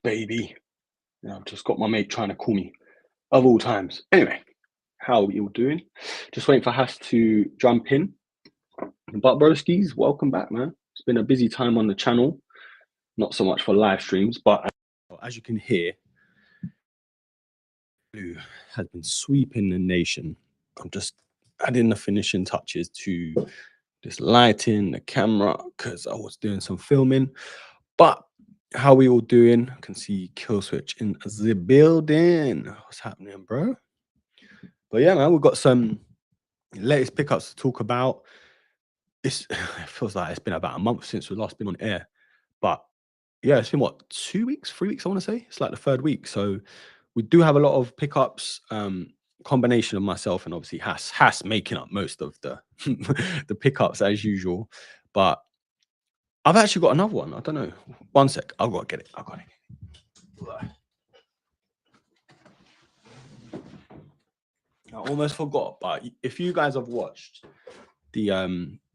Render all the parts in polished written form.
baby. I've just got my mate trying to call me of all times. Anyway, how are you all doing? Just waiting for Has to jump in. But broskies, welcome back, man. It's been a busy time on the channel. Not so much for live streams, but as you can hear, blue has been sweeping the nation. I'm just adding the finishing touches to this lighting, the camera, because I was doing some filming. But how we all doing? I can see Kill Switch in the building. What's happening, bro? But yeah, man, we've got some latest pickups to talk about. It feels like it's been about a month since we last been on air. But yeah, it's been what, 2 weeks, 3 weeks, I want to say. It's like the third week. So we do have a lot of pickups. Combination of myself and obviously Has making up most of the the pickups as usual. But I've actually got another one. I don't know. One sec. I've got to get it. I've got it. I almost forgot, but if you guys have watched the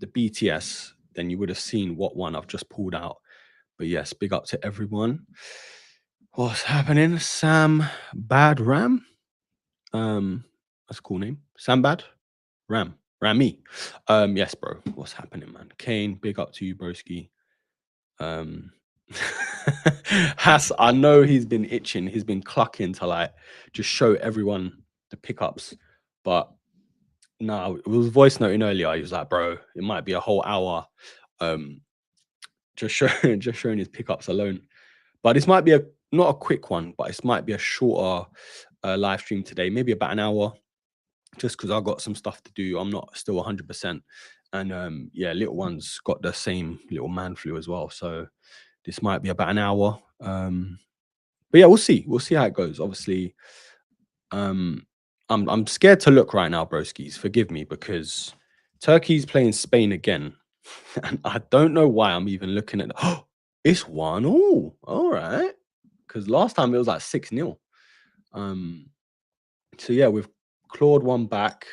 BTS, then you would have seen what one I've just pulled out. But yes, big up to everyone. What's happening? Sam Bad Ram. That's a cool name. Sam Bad Rami. Yes, bro. What's happening, man? Kane, big up to you, broski. Has, I know he's been itching, he's been clucking to like just show everyone the pickups, but no, it was voice noting earlier. He was like, bro, it might be a whole hour just showing his pickups alone. But this might be not a quick one, but this might be a shorter live stream today, maybe about an hour, just because I've got some stuff to do. I'm not still 100%. And yeah, little one's got the same little man flu as well. So this might be about an hour. But yeah, we'll see. We'll see how it goes. Obviously, I'm scared to look right now, broskis. Forgive me, because Turkey's playing Spain again. And I don't know why I'm even looking at it's 1-1. All right. Because last time it was like 6-0. So yeah, we've clawed one back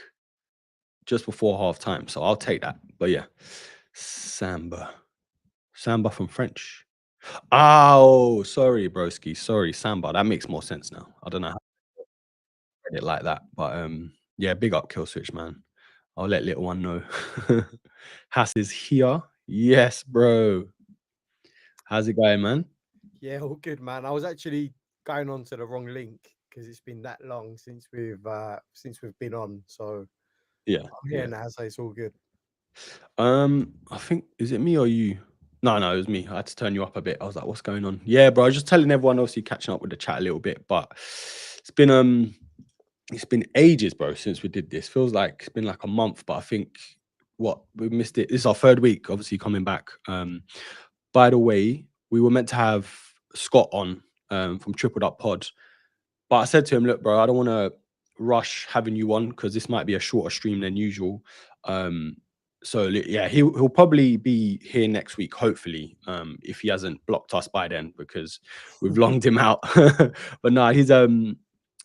just before half time. So I'll take that. But yeah, Samba from French. Oh, sorry, broski. Sorry, Samba. That makes more sense now. I don't know how to read it like that. But yeah, big up Kill Switch, man. I'll let little one know. Has is here. Yes, bro. How's it going, man? Yeah, all good, man. I was actually going on to the wrong link because it's been that long since we've been on. So Yeah, I'm yeah. here now, so it's all good. I think, is it me or you? No, it was me. I had to turn you up a bit. I was like, what's going on? Yeah, bro. I was just telling everyone, obviously catching up with the chat a little bit, but it's been ages, bro, since we did this. Feels like it's been like a month, but I think we missed it. This is our third week, obviously coming back. By the way, we were meant to have Scott on from Tripled Up Pod, but I said to him, look, bro, I don't want to rush having you on because this might be a shorter stream than usual. So yeah, he'll probably be here next week, hopefully, if he hasn't blocked us by then, because we've longed him out. But no,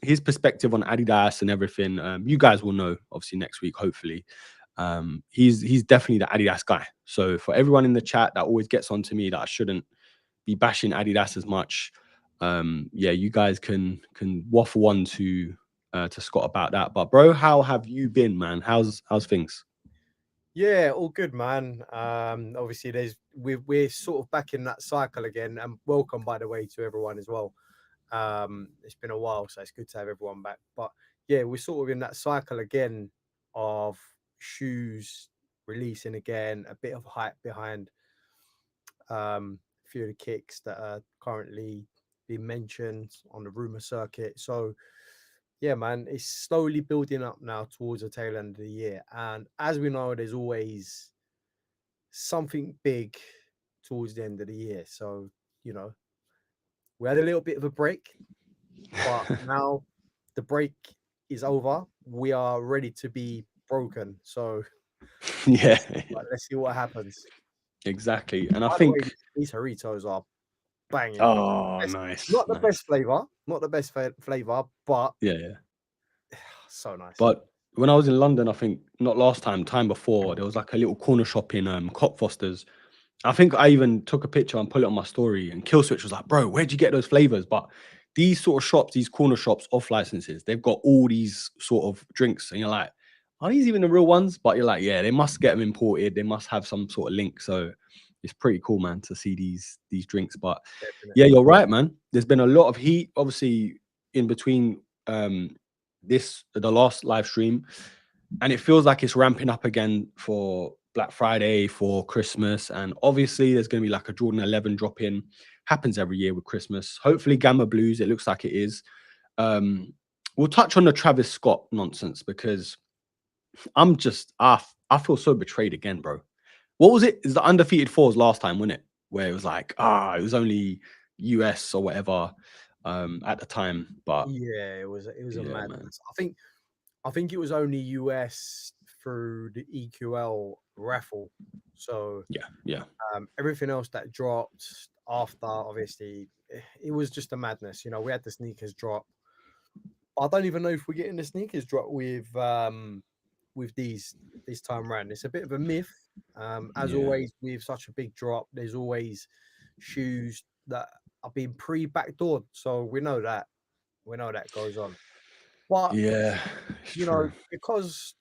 his perspective on Adidas and everything, you guys will know obviously next week, hopefully. He's definitely the Adidas guy. So for everyone in the chat that always gets on to me that I shouldn't be bashing Adidas as much, yeah, you guys can waffle on to Scott about that. But bro, how have you been, man? How's things? Yeah, all good, man. Obviously, we're sort of back in that cycle again, and welcome, by the way, to everyone as well. It's been a while, so it's good to have everyone back. But yeah, we're sort of in that cycle again of shoes releasing again, a bit of hype behind a few of the kicks that are currently being mentioned on the rumor circuit. So yeah, man, it's slowly building up now towards the tail end of the year. And as we know, there's always something big towards the end of the year. So, you know, we had a little bit of a break, but now the break is over. We are ready to be broken. So Yeah, let's see what happens. exactly. And I By the way, think, these Doritos are banging. oh, Not the nice. best flavor, not the best flavor, but Yeah. so nice. But when I was in London, I think not last time before, there was like a little corner shop in Cockfosters, I think I even took a picture and put it on my story, and Killswitch was like, "Bro, where'd you get those flavors?" But these sort of shops, these corner shops off licenses, they've got all these sort of drinks, and you're like, "Are these even the real ones?" But you're like, "Yeah, they must get them imported. They must have some sort of link." So it's pretty cool, man, to see these drinks. But yeah, Definitely. you're right, man. There's been a lot of heat, obviously, in between the last live stream, and it feels like it's ramping up again for Black Friday, for Christmas, and obviously there's going to be like a Jordan 11 drop in. Happens every year with Christmas. Hopefully, Gamma Blues. It looks like it is. Um, we'll touch on the Travis Scott nonsense because I feel so betrayed again, bro. What was it? Is the undefeated fours last time, wasn't it? Where it was like, it was only US or whatever at the time, but Yeah, it was a yeah, man. madness. I think it was only US through the EQL raffle. So Yeah, yeah, everything else that dropped after, obviously, it was just a madness. We had the sneakers drop. I don't even know if we're getting the sneakers drop with these this time round. It's a bit of a myth. As yeah. always, with such a big drop, there's always shoes that are being pre-backdoored. So we know that goes on. But Yeah, it's true. because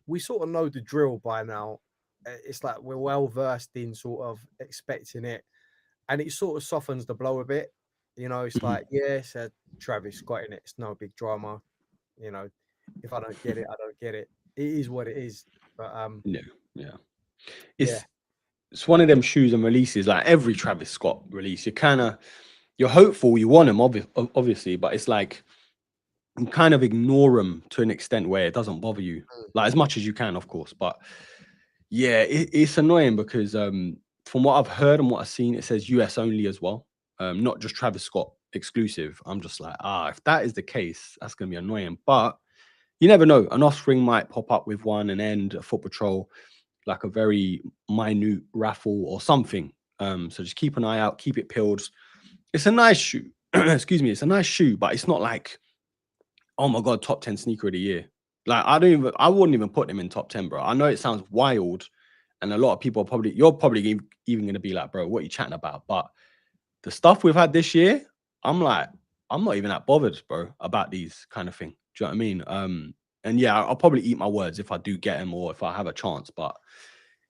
we sort of know the drill by now, it's like we're well versed in sort of expecting it, and it sort of softens the blow a bit. It's Mhm. like, yeah, it's a Travis Scott in it. It's no big drama. You know, if I don't get it, I don't get it. It is what it is. But Yeah, yeah. yeah, It's one of them shoes and releases like every Travis Scott release. You're hopeful, you want them, obviously, but it's like you kind of ignore them to an extent where it doesn't bother you, mm, like as much as you can, of course. But yeah, it's annoying because from what I've heard and what I've seen, it says US only as well, not just Travis Scott exclusive. I'm just like, if that is the case, that's gonna be annoying. But you never know. An offspring might pop up with one and end a foot patrol, like a very minute raffle or something. So just keep an eye out, keep it peeled. It's a nice shoe. Excuse me, it's a nice shoe, but it's not like, oh my god, top 10 sneaker of the year. Like I wouldn't even put them in top 10, bro. I know it sounds wild, and a lot of people you're probably even gonna be like, bro, what are you chatting about? But the stuff we've had this year, I'm like, I'm not even that bothered, bro, about these kind of thing. Do you know what I mean? And yeah, I'll probably eat my words if I do get them or if I have a chance, but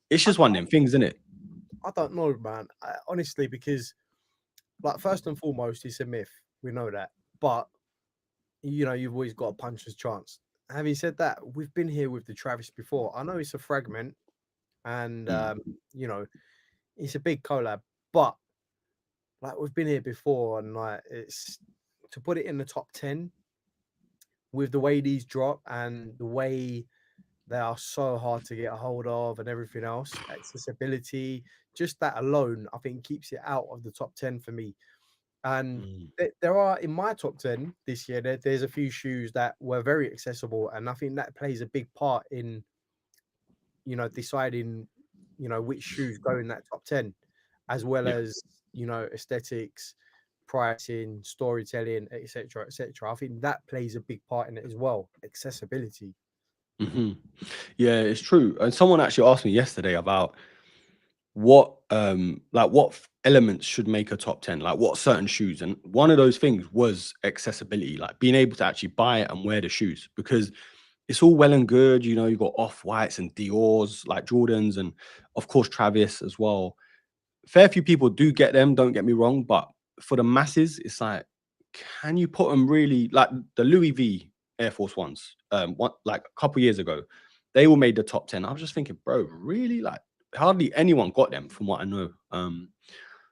it's I, just one of them things, isn't it? I don't know, man. Honestly, because like first and foremost, it's a myth. We know that, but you've always got a puncher's chance. Having said that, we've been here with the Travis before. I know it's a fragment, and Mm, you know it's a big collab, but like we've been here before, and like it's to put it in the top 10 with the way these drop and the way they are so hard to get a hold of and everything else, accessibility, just that alone, I think keeps it out of the top 10 for me. And mm, there are in my top 10 this year, there's a few shoes that were very accessible, and I think that plays a big part in deciding which shoes go in that top 10, as well yeah. as aesthetics, pricing, storytelling, etc., etc. I think that plays a big part in it as well, accessibility. Hmm. Yeah, it's true. And someone actually asked me yesterday about what elements should make a top 10, like what certain shoes. And one of those things was accessibility, like being able to actually buy it and wear the shoes. Because it's all well and good, you got off whites and Dior's, like Jordans, and of course Travis as well. Fair few people do get them, don't get me wrong, but for the masses, it's like, can you put them really like the Louis V Air Force Ones? What like a couple years ago, they all made the top 10. I was just thinking, bro, really? Like hardly anyone got them from what I know.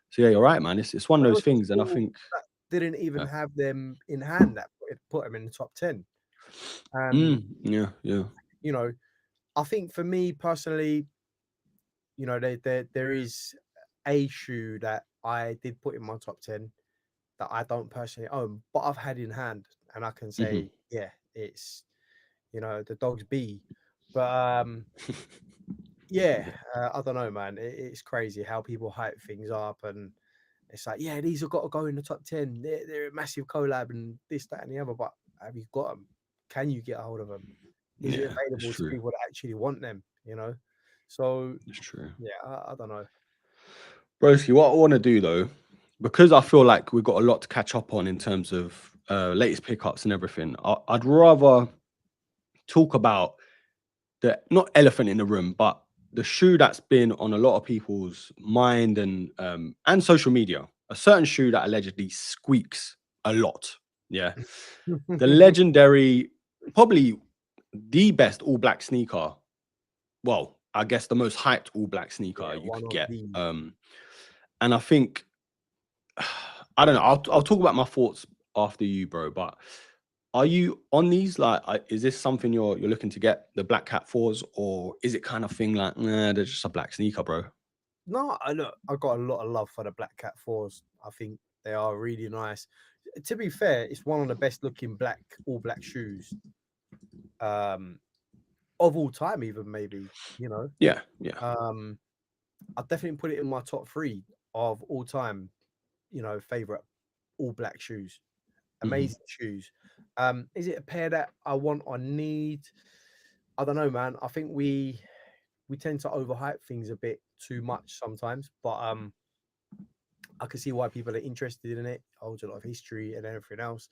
So yeah, you're right, man. It's one of There those was things, and I people think that didn't even yeah, have them in hand that put them in the top 10. And yeah, yeah. you know, I think for me personally, there is a shoe that I did put in my top 10 that I don't personally own, but I've had in hand, and I can Hmm. say, yeah, it's the dog's B. But yeah, Yeah. I don't know, man. It's crazy how people hype things up, and it's like, yeah, these have got to go in the top 10. They're a massive collab and this, that, and the other. But have you got them? Can you get a hold of them? Is it Yeah, it's available to true. people that actually want them? So It's true. yeah, I don't know. Broski, what I want to do though, because I feel like we've got a lot to catch up on in terms of latest pickups and everything. I'd rather talk about the not elephant in the room, but the shoe that's been on a lot of people's mind and social media. A certain shoe that allegedly squeaks a lot. Yeah, the legendary, probably the best all black sneaker. Well, I guess the most hyped all black sneaker Yeah, you one could of get. the And I think I don't know. I'll talk about my thoughts after you, bro. But are you on these? Like, is this something you're looking to get the Black Cat fours, or is it kind of thing like, nah, they're just a black sneaker, bro? no. I got a lot of love for the Black Cat fours. I think they are really nice. To be fair, it's one of the best looking all black shoes um of all time, even maybe. You know, Yeah, yeah. um, I definitely put it in my top three of all time. Favorite all black shoes. Hmm. Amazing shoes. Is it a pair that I want or need? I don't know, man. I think we tend to overhype things a bit too much sometimes, but I can see why people are interested in it. Holds a lot of history and everything else.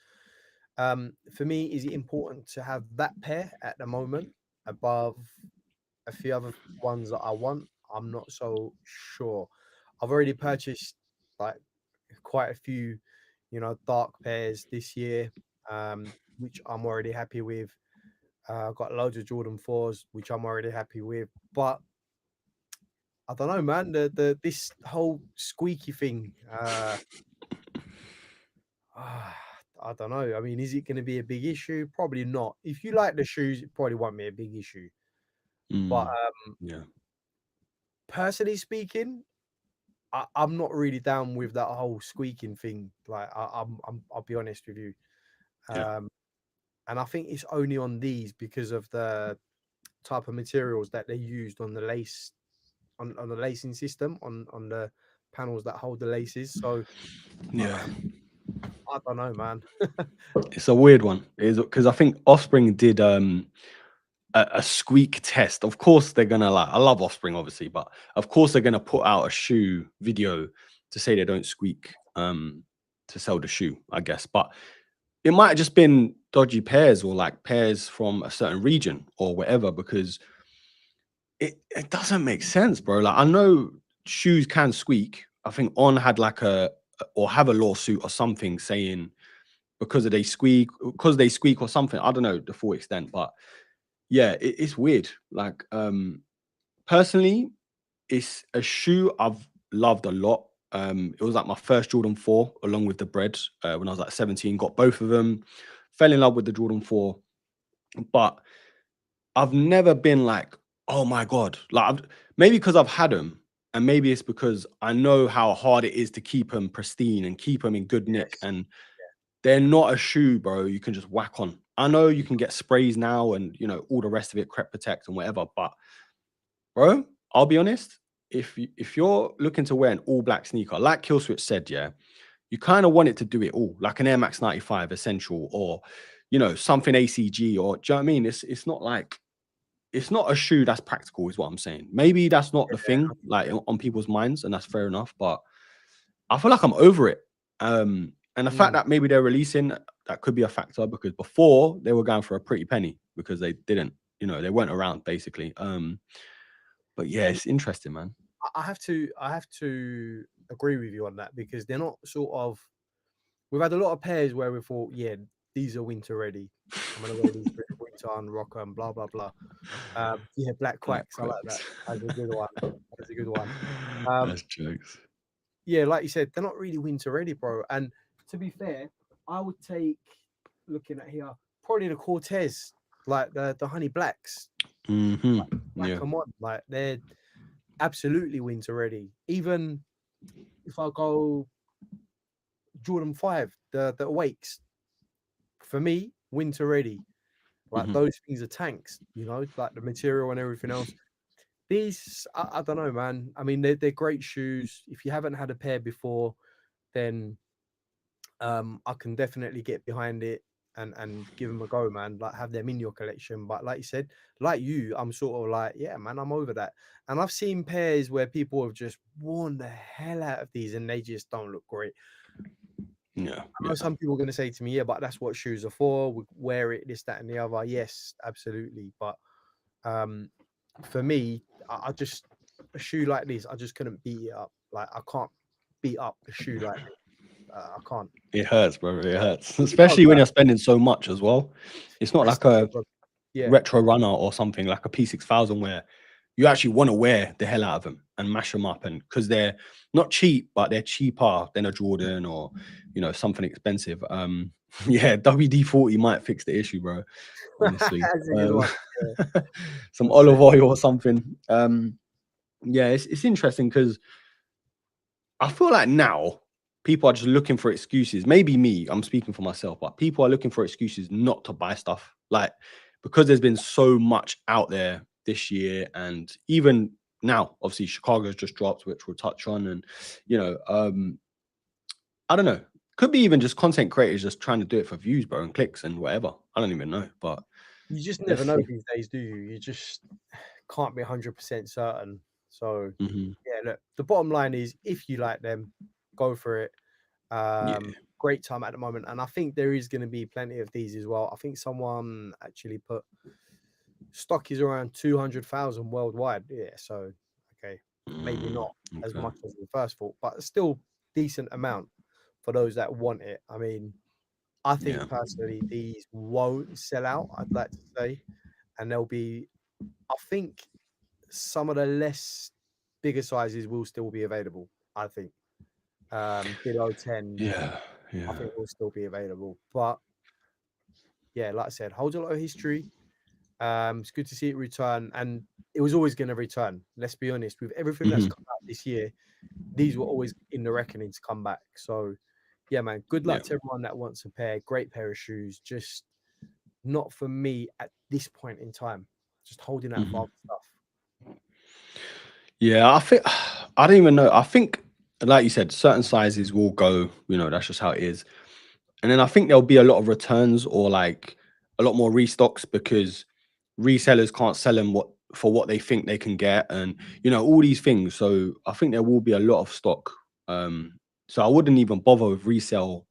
For me, is it important to have that pair at the moment above a few other ones that I want? I'm not so sure. I've already purchased like quite a few, dark pairs this year, which I'm already happy with. I've got loads of Jordan 4s, which I'm already happy with. But I don't know, man. This whole squeaky thing, I don't know. I mean, is it going to be a big issue? Probably not. If you like the shoes, it probably won't be a big issue. But Mm, yeah, personally speaking, I'm not really down with that whole squeaking thing. Like, I'll be honest with you. yeah, Um, and I think it's only on these because of the type of materials that they used on the lace on the lacing system on the panels that hold the laces. So yeah. I don't know, man. It's a weird one. Is because I think Offspring did a squeak test. Of course, they're gonna like. I love Offspring, obviously, but of course they're gonna put out a shoe video to say they don't squeak. To sell the shoe, I guess. But it might have just been dodgy pairs or like pairs from a certain region or whatever, because it doesn't make sense, bro. Like I know shoes can squeak. I think On had like or have a lawsuit or something saying because they squeak or something. I don't know the full extent, but yeah, it's weird. Like personally, it's a shoe I've loved a lot. It was like my first Jordan 4 along with the bread when I was like 17. Got both of them. Fell in love with the Jordan 4, but I've never been like, oh my god, like maybe because I've had them, and maybe it's because I know how hard it is to keep them pristine and keep them in good nick, Yes. and they're not a shoe, bro. You can just whack on. I know you can get sprays now, and all the rest of it, Crep Protect and whatever, but bro, I'll be honest. If you're looking to wear an all black sneaker, like Killswitch said, yeah, you kind of want it to do it all, like an Air Max 95 Essential, or something ACG, or do you know what I mean? It's not a shoe that's practical, is what I'm saying. Maybe that's not the Yeah. thing, like on people's minds, and that's fair enough. But I feel like I'm over it. And the fact Mm. that maybe they're releasing that could be a factor, because before they were going for a pretty penny because they didn't, they weren't around basically. But yeah, Yeah, it's interesting, man. I have to agree with you on that because they're not sort of. We've had a lot of pairs where we thought, yeah, these are winter ready. I'm gonna wear these for the winter and rock 'em, blah blah blah. Yeah, black Black quacks. I like that. quicks. That's a good one. That's a good one. Um, That's jokes. yeah, like you said, they're not really winter ready, bro. And to be fair, I would take looking at here probably the Cortez, like the Honey Blacks. Hmm. Whack Yeah. 'em on, like they're absolutely winter ready. Even if I go Jordan 5, the Awakes, for me, winter ready. Like Hmm. those things are tanks, like the material and everything else. These, I don't know, man. I mean, they're great shoes. If you haven't had a pair before, then I can definitely get behind it. and give them a go, man. Like, have them in your collection. But like you said, like you, I'm sort of like, yeah, man, I'm over that. And I've seen pairs where people have just worn the hell out of these and they just don't look great. Yeah, I know some people are going to say to me, yeah, but that's what shoes are for. We wear it, this, that, and the other. Yes, absolutely. But for me, I just, a shoe like this, I just couldn't beat it up. Like, I can't beat up a shoe like this. I can't. it hurts, bro. It hurts, It does especially when hurt. you're spending so much as well. It's not That's like the a problem. Yeah. retro runner or something like a P6000 where you actually want to wear the hell out of them and mash them up, and because they're not cheap, but they're cheaper than a Jordan or something expensive. Yeah, WD-40 might fix the issue, bro. Honestly, That's a good one. Yeah. some That's olive it. oil or something. Yeah, it's interesting because I feel like now people are just looking for excuses. Maybe me, I'm speaking for myself, but people are looking for excuses not to buy stuff. Like, because there's been so much out there this year, and even now, obviously, Chicago's just dropped, which we'll touch on. And, I don't know. Could be even just content creators just trying to do it for views, bro, and clicks and whatever. I don't even know. But You just let's never know see. these days, do you? You just can't be 100% certain. So, Hmm. yeah, look, the bottom line is if you like them, go for it. Yeah. Great time at the moment. And I think there is going to be plenty of these as well. I think someone actually put stock is around 200,000 worldwide. Yeah. So, okay, maybe not as Okay. much as we first thought, but still decent amount for those that want it. I mean, I Yeah. think personally, these won't sell out, I'd like to say. And there'll be, I think some of the less bigger sizes will still be available. I think below 10, Yeah. I Yeah. think will still be available. But yeah, like I said, holds a lot of history. It's good to see it return, and it was always going to return. Let's be honest, with everything that's Hmm. come out this year, these were always in the reckoning to come back. So yeah, man, good Yeah. luck to everyone that wants a pair. Great pair of shoes. Just not for me at this point in time. Just holding out for Hmm. other stuff. Yeah, I think I don't even know. I think, like you said, certain sizes will go. That's just how it is. And then I think there'll be a lot of returns or like a lot more restocks because resellers can't sell them what they think they can get, and all these things. So I think there will be a lot of stock. So I wouldn't even bother with resell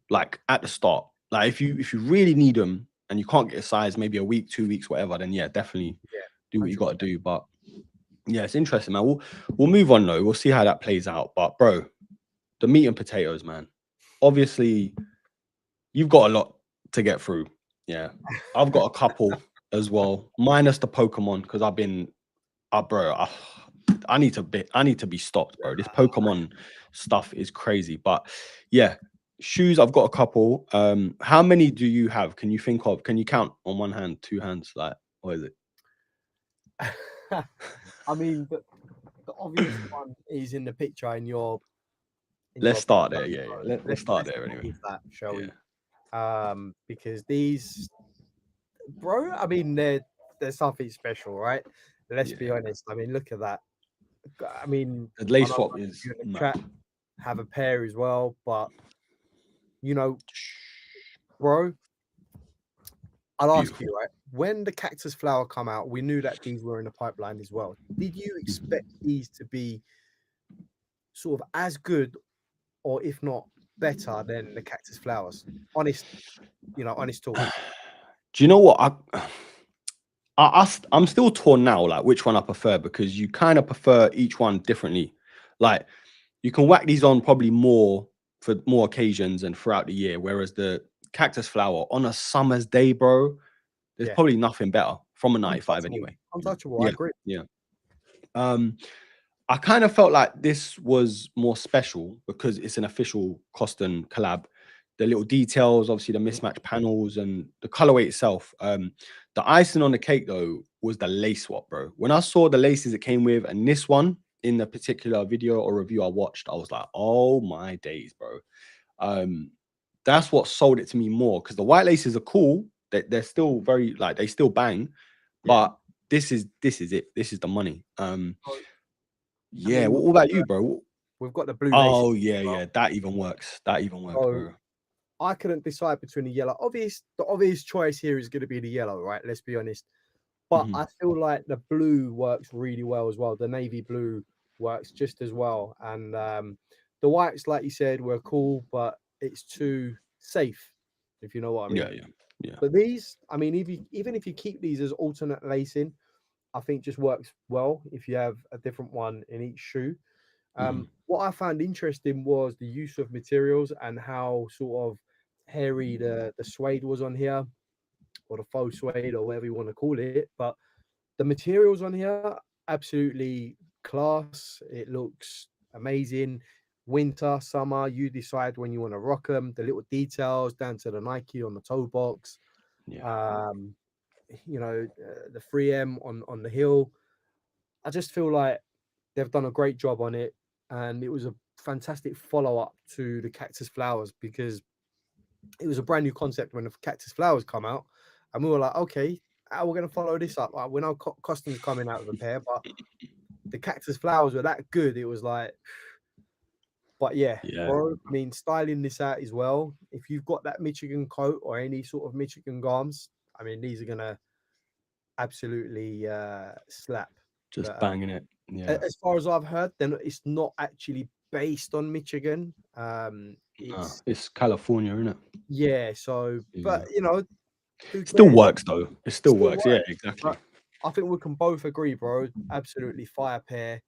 like at the start. Like if you really need them and you can't get a size, maybe a week, 2 weeks, whatever, then yeah, definitely Yeah, do what you got 100%. to do. But yeah, it's interesting, man. We'll move on though. We'll see how that plays out. But bro, the meat and potatoes, man. Obviously, you've got a lot to get through. Yeah, I've got a couple as well, minus the Pokemon because I've been, bro. I need to be stopped, bro. This Pokemon stuff is crazy. But yeah, shoes. I've got a couple. How many do you have? Can you think of? Can you count on one hand, two hands? Like, what is it? I mean, the obvious one is in the picture in Let's your start picture. there. Yeah, yeah. So Let's start let's there start anyway. with that, shall Yeah. we? Because these, bro, I mean, they're something special, right? Let's be Yeah. honest. I mean, look at that. I mean, The I lace know swap most of is you in the mad. chat have a pair as well, but you know, bro, I'll ask Beautiful. you, right? When the cactus flower come out, we knew that these were in the pipeline as well. Did you Mhm. expect these to be sort of as good, or if not better, than the cactus flowers? Honest, honest talk. Do you know what? I'm still torn now, like which one I prefer, because you kind of prefer each one differently. Like you can whack these on probably more for more occasions and throughout the year, whereas the cactus flower on a summer's day, bro, there's Yeah, probably nothing better from a 95 untouchable, anyway. untouchable. I Yeah, agree. yeah. Um, I kind of felt like this was more special because it's an official Koston collab. The little details, obviously the Mhm. mismatched panels and the colorway itself. The icing on the cake though was the lace swap, bro. When I saw the laces it came with and this one in the particular video or review I watched, I was like, oh my days, bro. Um, that's what sold it to me more because the white laces are cool. They're still very like they still bang, Yeah. but this is it. This is the money. So, I Yeah. mean, What about you, bro? we've got the blue laces Oh as yeah, well. yeah. That even works. That even works, So bro. I couldn't decide between the yellow. The obvious choice here is going to be the yellow, right? Let's be honest. But Mhm. I feel like the blue works really well as well. The navy blue works just as well. And the whites, like you said, were cool, but it's too safe, if you know what I Yeah, mean. yeah, yeah. But these, I mean, even if you keep these as alternate lacing, I think just works well if you have a different one in each shoe. Mhm. What I found interesting was the use of materials and how sort of hairy the suede was on here, or the faux suede, or whatever you want to call it. But the materials on here, absolutely class. It looks amazing. Winter, summer, you decide when you want to rock them. The little details down to the Nike on the toe box. Yeah. Um, the 3M on the heel. I just feel like they've done a great job on it, and it was a fantastic follow up to the Cactus Flowers, because it was a brand new concept when the Cactus Flowers come out, and we were like, okay, how we're going to follow this up? Like, we know Koston's coming out with a pair, but the Cactus Flowers were that good. It was like, but yeah, Yeah. bro. I mean, styling this out as well. If you've got that Michigan coat or any sort of Michigan garms, I mean, these are gonna absolutely slap. Just But banging it. Yeah. as far as I've heard, then it's not actually based on Michigan. Nah, It's it's California, isn't it? yeah. So, but Yeah. who Still cares? works though. It It still still works. Yeah, works. exactly. But I think we can both agree, bro. Absolutely fire pair.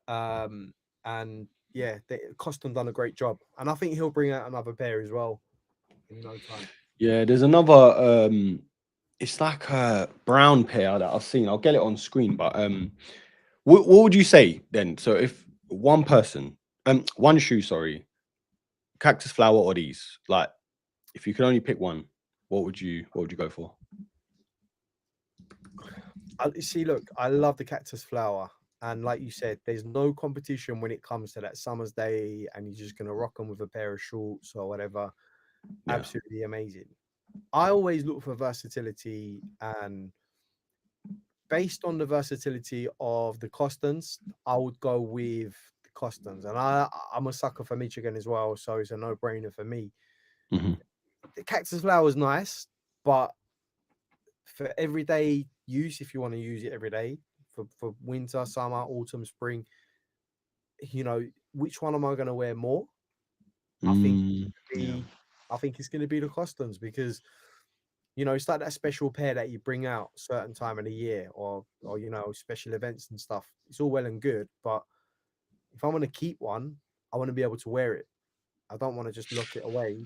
Um, and yeah, Coston done a great job, and I think he'll bring out another pair as well in no time. Yeah, there's another it's like a brown pair that I've seen. I'll get it on screen, but what would you say then? So if one person, one shoe, sorry, cactus flower or these, like if you could only pick one, what would you go for? See, look, I love the cactus flower, and like you said, there's no competition when it comes to that summer's day, and you're just gonna rock them with a pair of shorts or whatever. Yeah. Absolutely amazing. I always look for versatility, and based on the versatility of the Costons, I would go with the Costons. And I'm a sucker for Michigan as well, so it's a no-brainer for me. Hmm. The cactus flower is nice, but for everyday use, if you want to use it every day, for winter, summer, autumn, spring, which one am I going to wear more? I think Yeah. be, I think it's going to be the Costons, because it's like that special pair that you bring out certain time of the year, or special events and stuff. It's all well and good, but if I want to keep one, I want to be able to wear it. I don't want to just lock it away.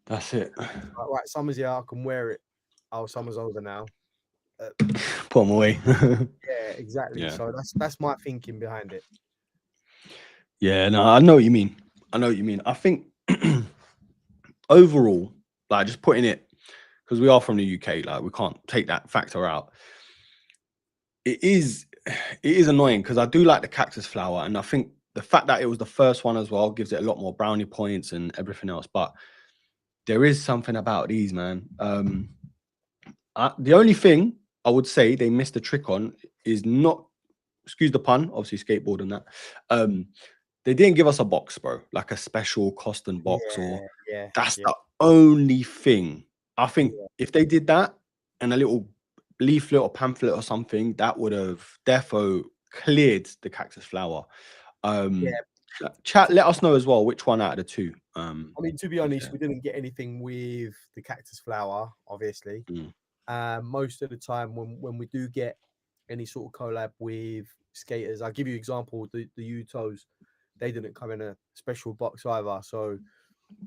That's it. Like, right, summer's here, I can wear it. Oh, summer's over now. Uh, Put them away. yeah, exactly. Yeah. So that's my thinking behind it. Yeah, no, I know what you mean. I know what you mean. I think overall, like just putting it, because we are from the UK, like we can't take that factor out. It is it is annoying because I do like the cactus flower, and I think the fact that it was the first one as well gives it a lot more brownie points and everything else. But there is something about these, man. The only thing I would say they missed a trick on is not, excuse the pun, obviously skateboard and that. They didn't give us a box, bro, like a special Coston box, or Yeah, yeah, that's yeah, the only thing. I think yeah, if they did that and a little leaflet or pamphlet or something, that would have defo cleared the cactus flower. Um, yeah. chat, let us know as well which one out of the two. I mean, to be 'Cause, honest, yeah. we didn't get anything with the cactus flower, obviously. Mm, Most of the time, when we do get any sort of collab with skaters, I'll give you an example. The Utos, they didn't come in a special box either. So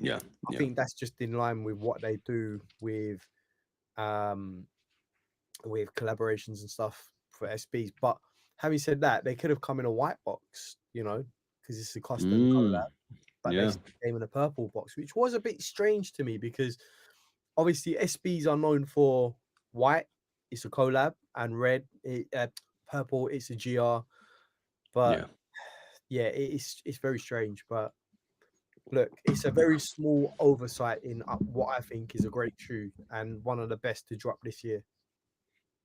yeah, I yeah. think that's just in line with what they do um with collaborations and stuff for SBs. But having said that, they could have come in a white box, because it's a custom Mm, collab, but they yeah, still came in a purple box, which was a bit strange to me, because obviously SBs are known for white, it's a collab, and purple, it's a GR. But yeah. yeah, it's very strange. But look, it's a very small oversight in what I think is a great shoe and one of the best to drop this year.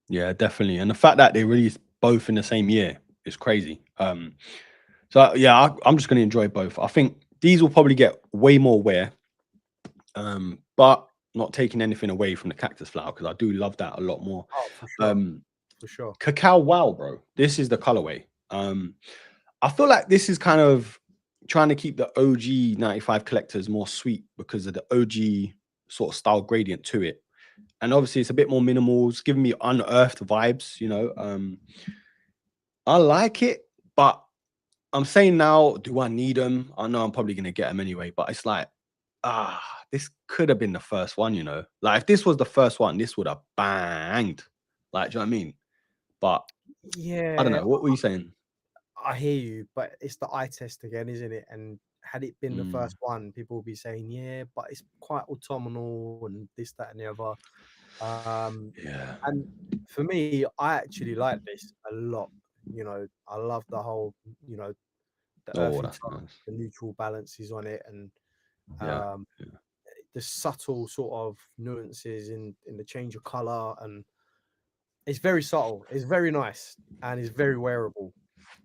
Yeah, definitely. And the fact that they released both in the same year is crazy. So yeah, I'm just gonna enjoy both. I think these will probably get way more wear. But not taking anything away from the cactus flower because I do love that a lot more. Oh, for sure, Um, for sure. Cacao Wow, bro. This is the colorway. I feel like this is kind of trying to keep the OG 95 collectors more sweet because of the OG sort of style gradient to it. And obviously it's a bit more minimal. It's giving me unearthed vibes, you know. I like it, but I'm saying now, do I need them? I know I'm probably gonna get them anyway, but it's like, this could have been the first one, you know. Like if this was the first one, this would have banged. Like, do you know what I mean? But I don't Yeah, know. What were you saying? I hear you, but it's the eye test again, isn't it? And had it been the Mm, first one, people would be saying, yeah, but it's quite autumnal and this, that, and the other. yeah. And for me, I actually like this a lot. You know, I love the whole, you know, the Oh, earthy that's tone, nice. the neutral balances on it, and Yeah. um, Yeah. the subtle sort of nuances in the change of color, and it's very subtle. It's very nice, and it's very wearable.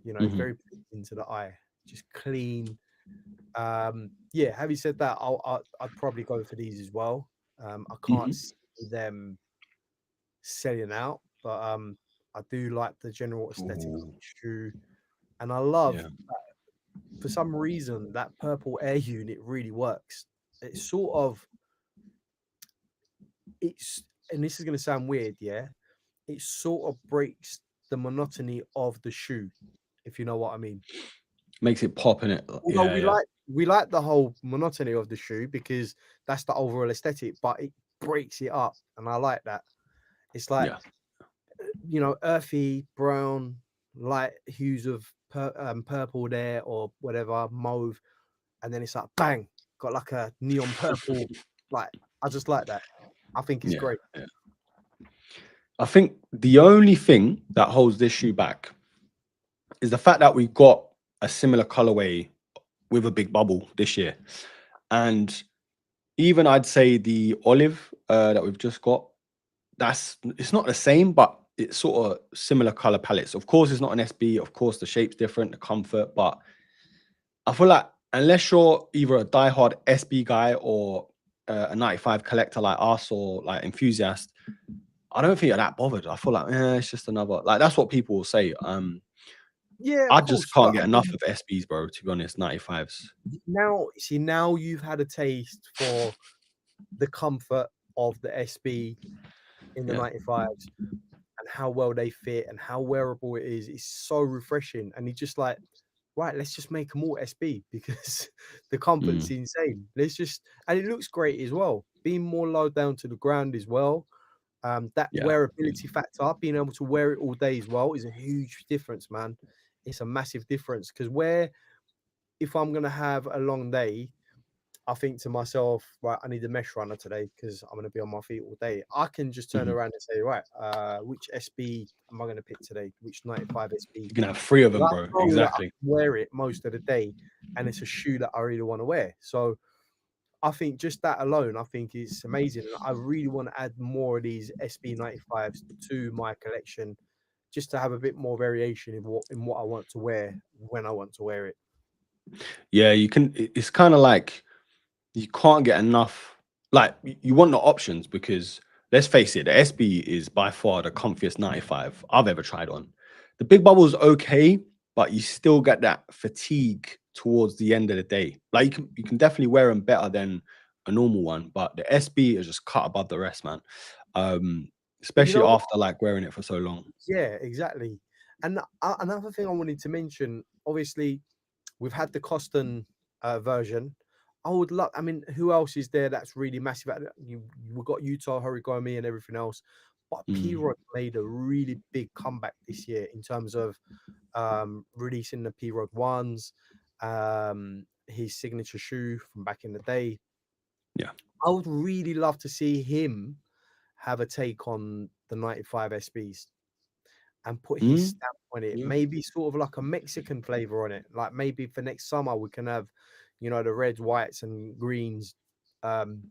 You know, it's Hmm. very pleasing to the eye, just clean. Yeah. Having said that, I'd probably go for these as well. I can't Hmm. see them selling out, but I do like the general aesthetic of Ooh, the shoe, and I love yeah. for some reason that purple air unit really works. It's sort of it's and this is going to sound weird, yeah. It sort of breaks the monotony of the shoe, if you know what I mean. Makes it pop in it. Although Yeah. Yeah. we like the whole monotony of the shoe because that's the overall aesthetic, but it breaks it up, and I like that. It's like Yeah. you know, earthy brown, light hues of purple there or whatever mauve, and then it's like bang, got like a neon purple. Like I just like that. I think it's Yeah. great. Yeah. I think the only thing that holds this shoe back is the fact that we got a similar colorway with a big bubble this year. And even I'd say the olive that we've just got, it's not the same, but it's sort of similar color palettes. Of course, it's not an SB. Of course, the shape's different, the comfort, but I feel like unless you're either a diehard SB guy or a 95 collector like us or like enthusiast, I don't think you're that bothered. I feel like it's just another like that's what people will say. Yeah, of I just course. can't Look, I get enough mean, of SBs, bro. To be honest, 95s. now see now you've had a taste for the comfort of the SB in the Yeah. 95s and how well they fit and how wearable it is. It's so refreshing, and it's just like right, let's just make them all SB because the comfort's Mm, insane. Let's just and it looks great as well. Being more low down to the ground as well. That yeah. Yeah. wearability factor, being able to wear it all day as well, is a huge difference, man. It's a massive difference because where if I'm gonna have a long day, I think to myself, right, I need a mesh runner today because I'm gonna be on my feet all day. I can just turn Mhm. around and say, right, which SB am I gonna pick today? Which 95 SB? You can have three of Well, them, I bro. know that I Exactly. can wear it most of the day, and it's a shoe that I really want to wear. So I think just that alone, I think is amazing. And I really want to add more of these SB 95s to my collection, just to have a bit more variation in what I want to wear when I want to wear it. Yeah, you can. It's kind of like you can't get enough. Like you want the options because let's face it, the SB is by far the comfiest 95 I've ever tried on. The big bubble's okay, but you still get that fatigue towards the end of the day. Like you can definitely wear them better than a normal one, but the SB is just cut above the rest, man. But you Especially know what? after like wearing it for so long. Yeah, exactly. And another thing I wanted to mention, obviously, we've had the Koston version. I would love. I mean, who else is there that's really massive? We've got Utah, Horigami, and everything else. But P Mm, Rod made a really big comeback this year in terms of releasing the P Rod ones, his signature shoe from back in the day. yeah. I would really love to see him have a take on the 95 SBs and put his Mm, stamp on it. yeah. Maybe sort of like a Mexican flavor on it. Like maybe for next summer we can have, you know, the reds, whites, and greens. Um,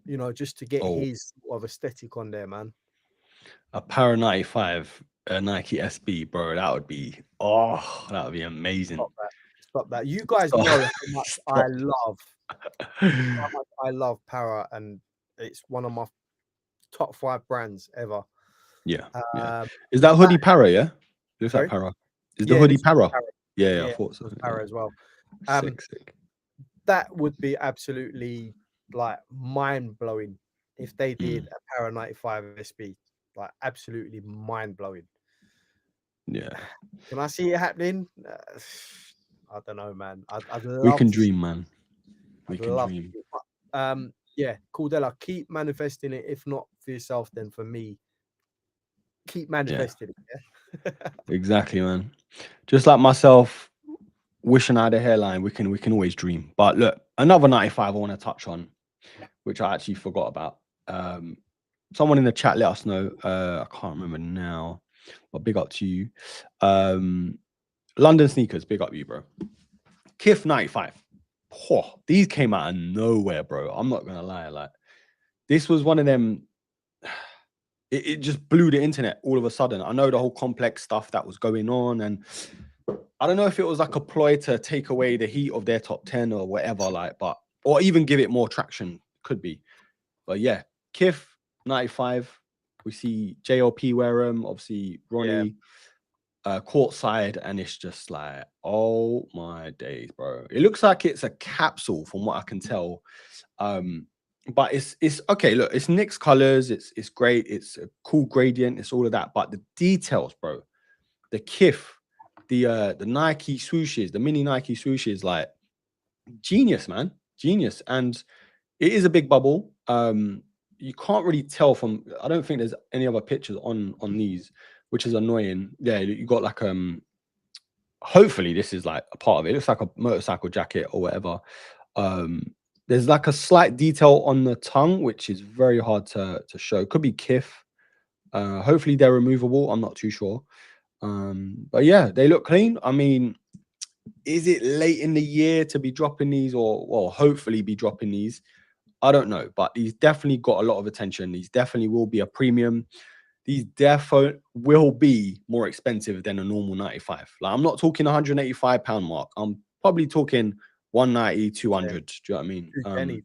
you know, just to get Oh, his sort of aesthetic on there, man. a Para 95, a Nike SB, bro. That would be amazing. Stop that. Stop that. You guys Stop. know how much I Stop. love. how much I love Para, and it's one of my top 5 brands ever. Yeah, yeah. Um, Is that that hoodie para? Yeah, looks like sorry? para. Is the Yeah, hoodie this was para? Para. Yeah, yeah. I Yeah, thought this so. was Yeah. Para as well. Sick, sick. That would be absolutely, like, mind-blowing if they did Mm, a Para 95 SB, like, absolutely mind-blowing. yeah, Can I see it happening? I don't know, man. I'd we love can to see dream, man. We I'd can love to dream. see it, but, yeah, Cordella, keep manifesting it. If not for yourself, then for me, keep Yeah, manifesting it, yeah? exactly, man. Just like myself, wishing I had a hairline, we can always dream. But look, another 95 I want to touch on, which I actually forgot about. Um, Someone in the chat let us know. I can't remember now, but big up to you. Um, London sneakers, big up you, bro. Kith 95. These came out of nowhere, bro. I'm not gonna lie. Like, this was one of them. It just blew the internet all of a sudden. I know the whole complex stuff that was going on, and I don't know if it was like a ploy to take away the heat of their top 10 or whatever, like, but or even give it more traction. Could be. But yeah, Kith 95. We see JLP wear them, obviously Yeah, Ronnie courtside, and it's just like, oh my days, bro. It looks like it's a capsule from what I can tell. Um, but it's okay. Look, it's Nick's colors. It's great. It's a cool gradient. It's all of that. But the details, bro. The Kith, the Nike swooshes, the mini Nike swooshes, like genius, man, genius. And it is a big bubble. You can't really tell from. I don't think there's any other pictures on these, which is annoying. Yeah, you got like hopefully this is like a part of it. It looks like a motorcycle jacket or whatever. Um, there's like a slight detail on the tongue, which is very hard to show. Could be Kith. Hopefully they're removable. I'm not too sure. But yeah, they look clean. I mean, is it late in the year to be dropping these, or well, hopefully be dropping these? I don't know, but he's definitely got a lot of attention. These definitely will be a premium. These defo will be more expensive than a normal 95. Like, I'm not talking 185 pound mark. I'm probably talking 190, yeah, 200. Do you know what I mean? 210 even.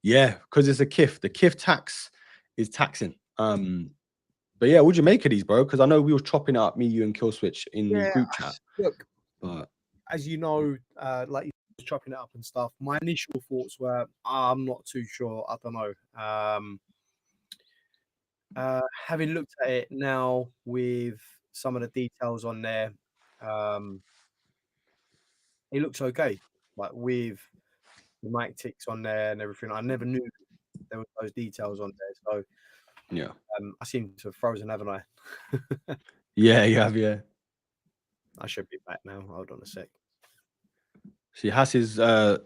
Yeah, because it's a KIF. The KIF tax is taxing. But yeah, what'd you make of these, bro? Because I know we were chopping it up, me, you, and Killswitch in the Yeah, group chat. look, But as you know, like you was chopping it up and stuff, my initial thoughts were, I'm not too sure. I don't know. Having looked at it now with some of the details on there, um, it looks okay. Like with the mic ticks on there and everything. I never knew there were those details on there. So yeah, I seem to have frozen, haven't I? yeah, you have, yeah. I should be back now. Hold on a sec. See, Hass's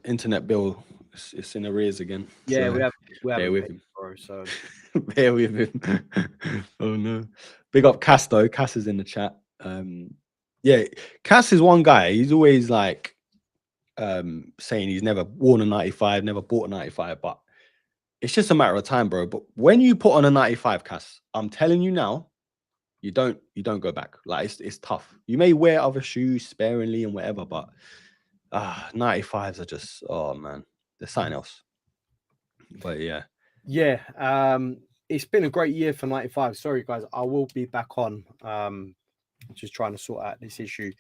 internet bill it's in arrears again. Yeah, So we bear haven't with paid him. for, so Bear with him. Oh no. Big up Cass though. Cass is in the chat. Yeah, Cass is one guy. He's always like saying he's never worn a 95, never bought a 95, but it's just a matter of time, bro. But when you put on a 95, Cass, I'm telling you now, you don't go back. Like, it's tough. You may wear other shoes sparingly and whatever, but 95s are just, oh man, there's something else. But yeah. yeah. It's been a great year for 95. Sorry guys, I will be back on. Just trying to sort out this issue.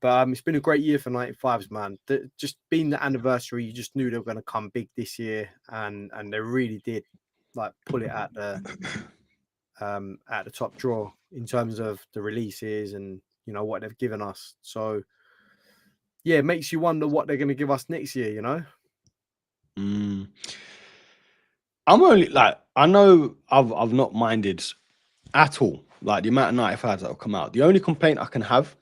But it's been a great year for 95s, man. Just being the anniversary, you just knew they were going to come big this year, and they really did, like, pull it at the top drawer in terms of the releases and what they've given us. So yeah, it makes you wonder what they're going to give us next year. Mm. I'm only like, I know I've not minded at all, like the amount of 95s that have come out. The only complaint I can have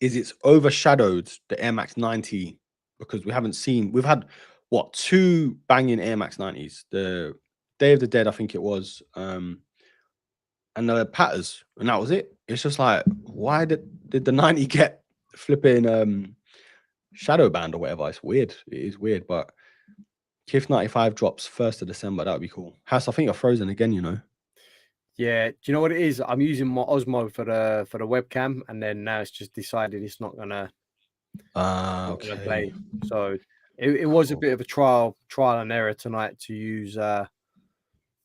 is it's overshadowed the Air Max 90, because we've had what, two banging Air Max 90s, the Day of the Dead, I think it was, and the Patters, and that was it. It's just like, why did the 90 get flipping shadow banned or whatever? It's weird. It is weird, but KIF 95 drops 1st of December. That would be cool. House, I think you're frozen again. Yeah, do you know what it is? I'm using my Osmo for the webcam, and then now it's just decided it's not gonna Okay. play. So It was a Cool. bit of a trial and error tonight to use the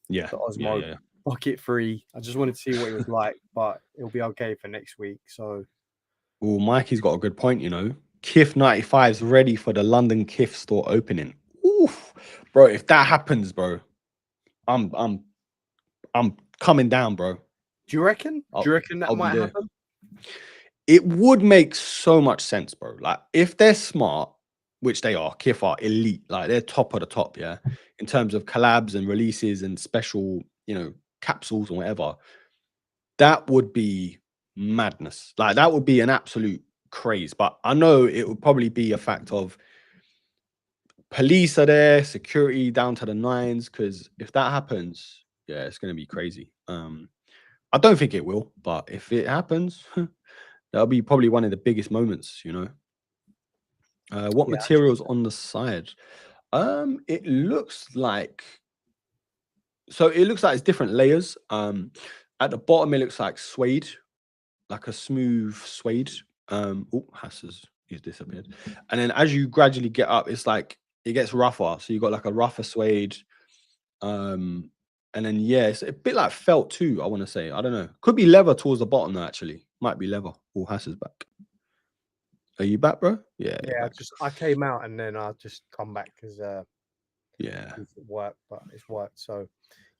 Yeah, yeah, Osmo yeah. Bucket 3. I just wanted to see what it was like, but it'll be okay for next week. So Well, Mikey's got a good point, you know. Kith 95 is ready for the London Kith store opening. Oof, bro, if that happens, bro, I'm I'm I'm coming down, bro. do you reckon? Do you reckon that I'll be might there. happen? It would make so much sense, bro. Like if they're smart, which they are, Kith are elite, like they're top of the top, yeah, in terms of collabs and releases and special, you know, capsules or whatever. That would be madness. Like that would be an absolute craze. But I know it would probably be a fact of police are there, security down to the nines. Because if that happens, yeah, it's gonna be crazy. I don't think it will, but if it happens, that'll be probably one of the biggest moments, you know. What Yeah, materials on the side? It looks like it looks like it's different layers. At the bottom it looks like suede, like a smooth suede. Oh, Hassa's he's disappeared. And then as you gradually get up, it's like it gets rougher. So you got like a rougher suede. Um, and then yeah, it's a bit like felt too. I want to say. I don't know. Could be leather towards the bottom though, actually. Might be leather. Oh, Hassa's back. Are you back, bro? Yeah, you're yeah. back. I came out and then I just come back because Yeah. it's work, but it's worked. So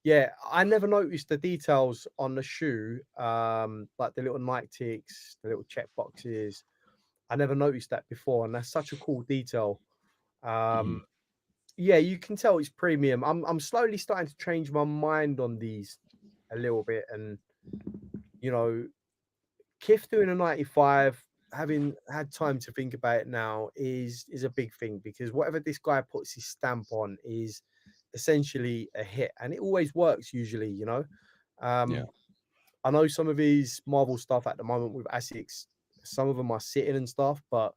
yeah, I never noticed the details on the shoe, like the little Nike ticks, the little check boxes. I never noticed that before, and that's such a cool detail. Mhm. Yeah, you can tell it's premium. I'm slowly starting to change my mind on these a little bit, and you know, Kif doing a 95, having had time to think about it now, is a big thing because whatever this guy puts his stamp on is essentially a hit, and it always works usually. Yeah. Um, I know some of his Marvel stuff at the moment with Asics, some of them are sitting and stuff, but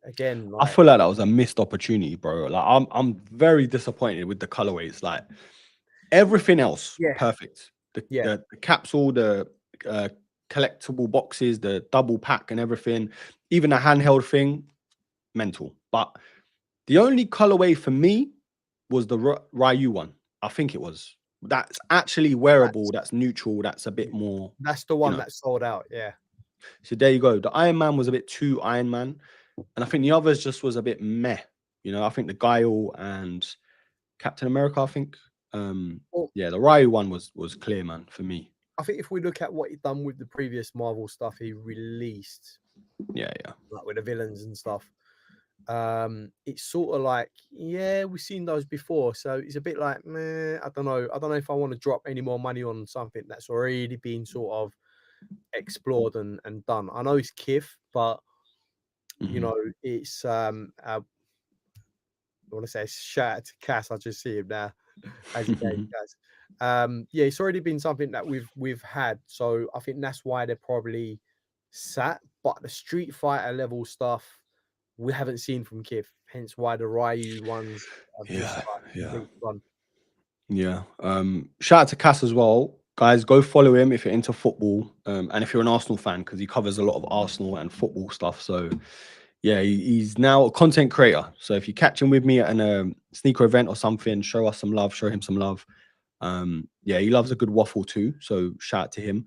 again, I like feel like that was a missed opportunity, bro. Like I'm very disappointed with the colorways. Like everything else, yeah, perfect. The yeah, the capsule, the uh, collectible boxes, the double pack, and everything. Even the handheld thing, mental. But the only colorway for me was the Ryu one. I think it was. That's actually wearable. that's That's neutral. That's a bit more, that's the you one know. that sold out. Yeah, So there you go. The Iron Man was a bit too Iron Man, and I think the others just was a bit meh. You know, I think the Guile and Captain America. I think, well, yeah, the Ryu one was clear, man, for me. I think if we look at what he done with the previous Marvel stuff he released, Yeah, yeah, like with the villains and stuff, it's sort of like, yeah, we've seen those before. So it's a bit like, meh, I don't know. I don't know if I want to drop any more money on something that's already been sort of explored and done. I know it's Kif, but you hmm know, it's I want to say shout out to Cass. I just see him now. How's it going, Cass? Yeah, it's already been something that we've had. So I think that's why they're probably sat. But the Street Fighter level stuff we haven't seen from Kif, hence why the Ryu ones have just yeah, like yeah, completely gone. yeah. Shout out to Cass as well, guys. Go follow him if you're into football, and if you're an Arsenal fan, because he covers a lot of Arsenal and football stuff. So yeah, he's now a content creator. So if you catch him with me at a sneaker event or something, show us some love, show him some love. Yeah, he loves a good waffle too. So shout out to him.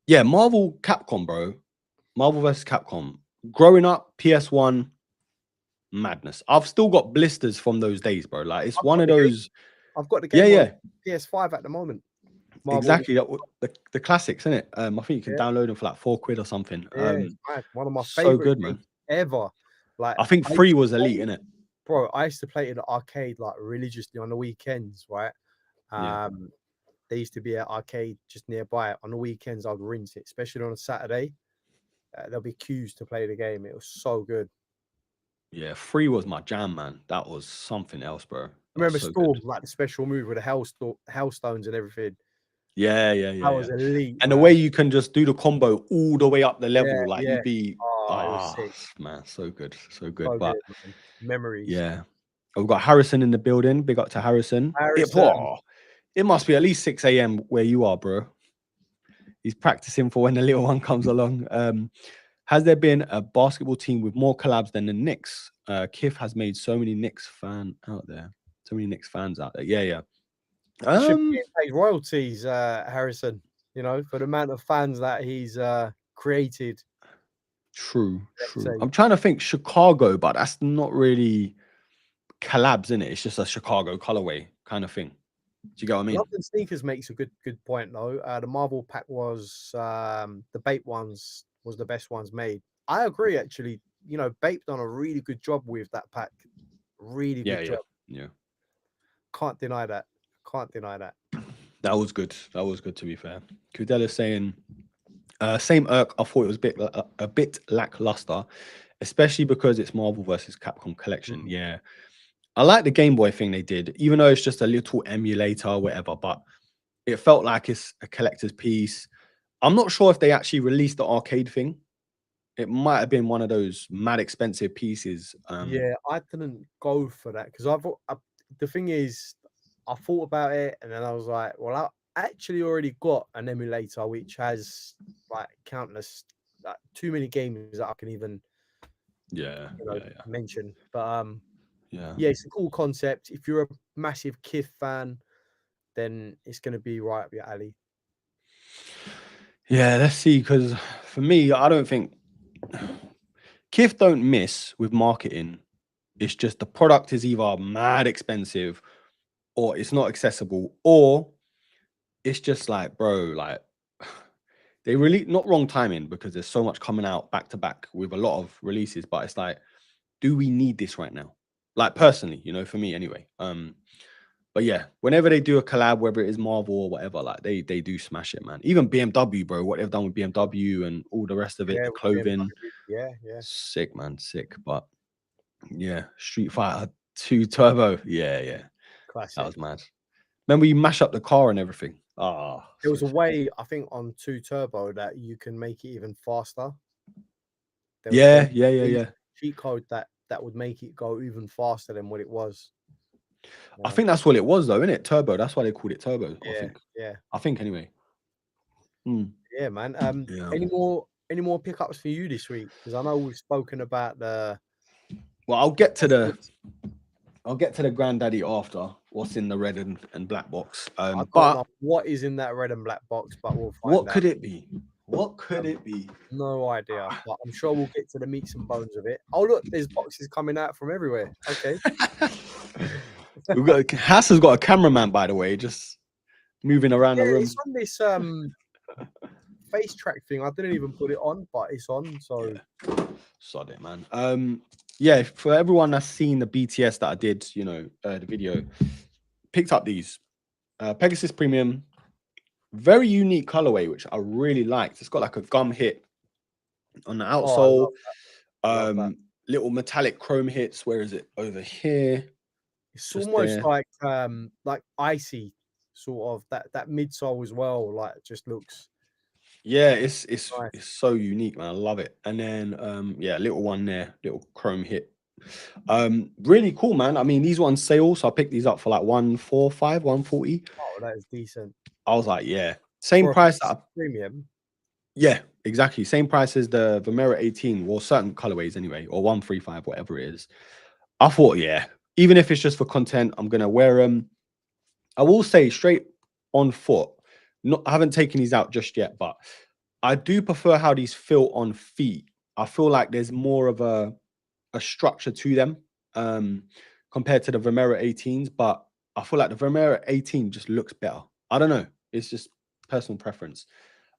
Yeah, Marvel Capcom, bro. Marvel vs. Capcom. Growing up, PS1, madness. I've still got blisters from those days, bro. Like it's I've one got of the game. those. I've got the Yeah, game on yeah, PS5 at the moment. Marvel. exactly. The classics, isn't it? I think you can Yeah, download them for like £4 or something. yeah, it's mad. One of my So favorite good, man. games ever. Like I think I used free to was play elite, it, innit? bro. I used to play it in the arcade like religiously on the weekends, right? Yeah. Um, there used to be an arcade just nearby. On the weekends, I'd rinse it, especially on a Saturday. There'll be queues to play the game. It was so good. Yeah, free was my jam, man. That was something else, bro. That was Remember so good. Storm, like the special move with the Hellstones and everything. Yeah, yeah, That yeah, was yeah. elite, And the way man. you can just do the combo all the way up the Yeah, level, like yeah. you'd be Oh, it was sick. man, so good, so good. So But good, man. Memories. yeah, we've got Harrison in the building. Big up to Harrison. Harrison. It must be at least 6 a.m. where you are, bro. He's practicing for when the little one comes along. Has there been a basketball team with more collabs than the Knicks? Kif has made so many Knicks fan out there. So many Knicks fans out there. Yeah, yeah. He should be getting paid royalties, Harrison, you know, for the amount of fans that he's created. True, Let's true. say. I'm trying to think Chicago, but that's not really collabs, in it. It's just a Chicago colorway kind of thing. Do you get what I mean? London Sneakers makes a good point though. The Marvel pack was the Bape ones was the best ones made. I agree, actually. You know, Bape done a really good job with that pack. Really Yeah, good yeah, job. yeah. Can't deny that. Can't deny that. That was good. That was good, to be fair. Kudel is saying, same irk. I thought it was a bit lackluster, especially because it's Marvel versus Capcom collection. Mm. Yeah, I like the Game Boy thing they did, even though it's just a little emulator or whatever. But it felt like it's a collector's piece. I'm not sure if they actually released the arcade thing. It might have been one of those mad expensive pieces. Yeah, I didn't go for that because the thing is, I thought about it and then I was like, well, I actually already got an emulator which has like countless, like too many games that I can even, Yeah, you know, yeah, yeah, mention. But yeah. yeah, it's a cool concept. If you're a massive Kith fan, then it's going to be right up your alley. Yeah, let's see. Because for me, I don't think Kif don't miss with marketing. It's just the product is either mad expensive or it's not accessible, or it's just like, bro, like they really not wrong timing because there's so much coming out back to back with a lot of releases, but it's like, do we need this right now? Like personally, you know, for me anyway. But yeah, whenever they do a collab, whether it is Marvel or whatever, like they do smash it, man. Even BMW, bro, what they've done with BMW and all the rest of it, Yeah, the with clothing, BMW. Yeah, yeah. sick, man, sick. But yeah, Street Fighter 2 Turbo, yeah, yeah, that Classic. was mad. Remember you mash up the car and everything. Ah, There so was a sick. way, I think, on 2 Turbo that you can make it even faster. There Yeah, was yeah, yeah, a yeah. cheat code that would make it go even faster than what it was. I think that's what it was, though, isn't it? Turbo. That's why they called it Turbo. I Yeah, think. yeah, I think anyway. Hmm. yeah, man. Yeah. Any more pickups for you this week? Because I know we've spoken about the Well, I'll get to the Cosmetics. granddaddy after what's in the red and black box. I don't But know what is in that red and black box, but we'll what find out. could it be? What could Um, it be? no idea, but I'm sure we'll get to the meats and bones of it. Oh, look, there's boxes coming out from everywhere. Okay. We've got Hass has got a cameraman, by the way, just moving around Yeah, the room. it's on this face track thing. I didn't even put it on, but it's on. So Yeah. Sod it, man. Yeah, for everyone that's seen the BTS that I did, you know, the video, picked up these Pegasus Premium, very unique colorway, which I really liked. It's got like a gum hit on the oh, I outsole, love that. little metallic chrome hits. Where is it? Over here, It's just almost there. like icy, sort of that midsole as well. Like just looks Yeah, nice. it's so unique, man. I love it. And then yeah, little one there, little chrome hit. Really cool, man. I mean, these ones sale, so I picked these up for like 145, 140. Oh, that is decent I was like, yeah, same for a price. premium. Yeah, exactly. Same price as the Vomera 18, well, certain colorways anyway, or 135, whatever it is. I thought, yeah, even if it's just for content, I'm gonna wear them. I will say straight on foot. Not, I haven't taken these out just yet, but I do prefer how these feel on feet. I feel like there's more of a structure to them compared to the Vomera 18s, but I feel like the Vomera 18 just looks better. I don't know. It's just personal preference.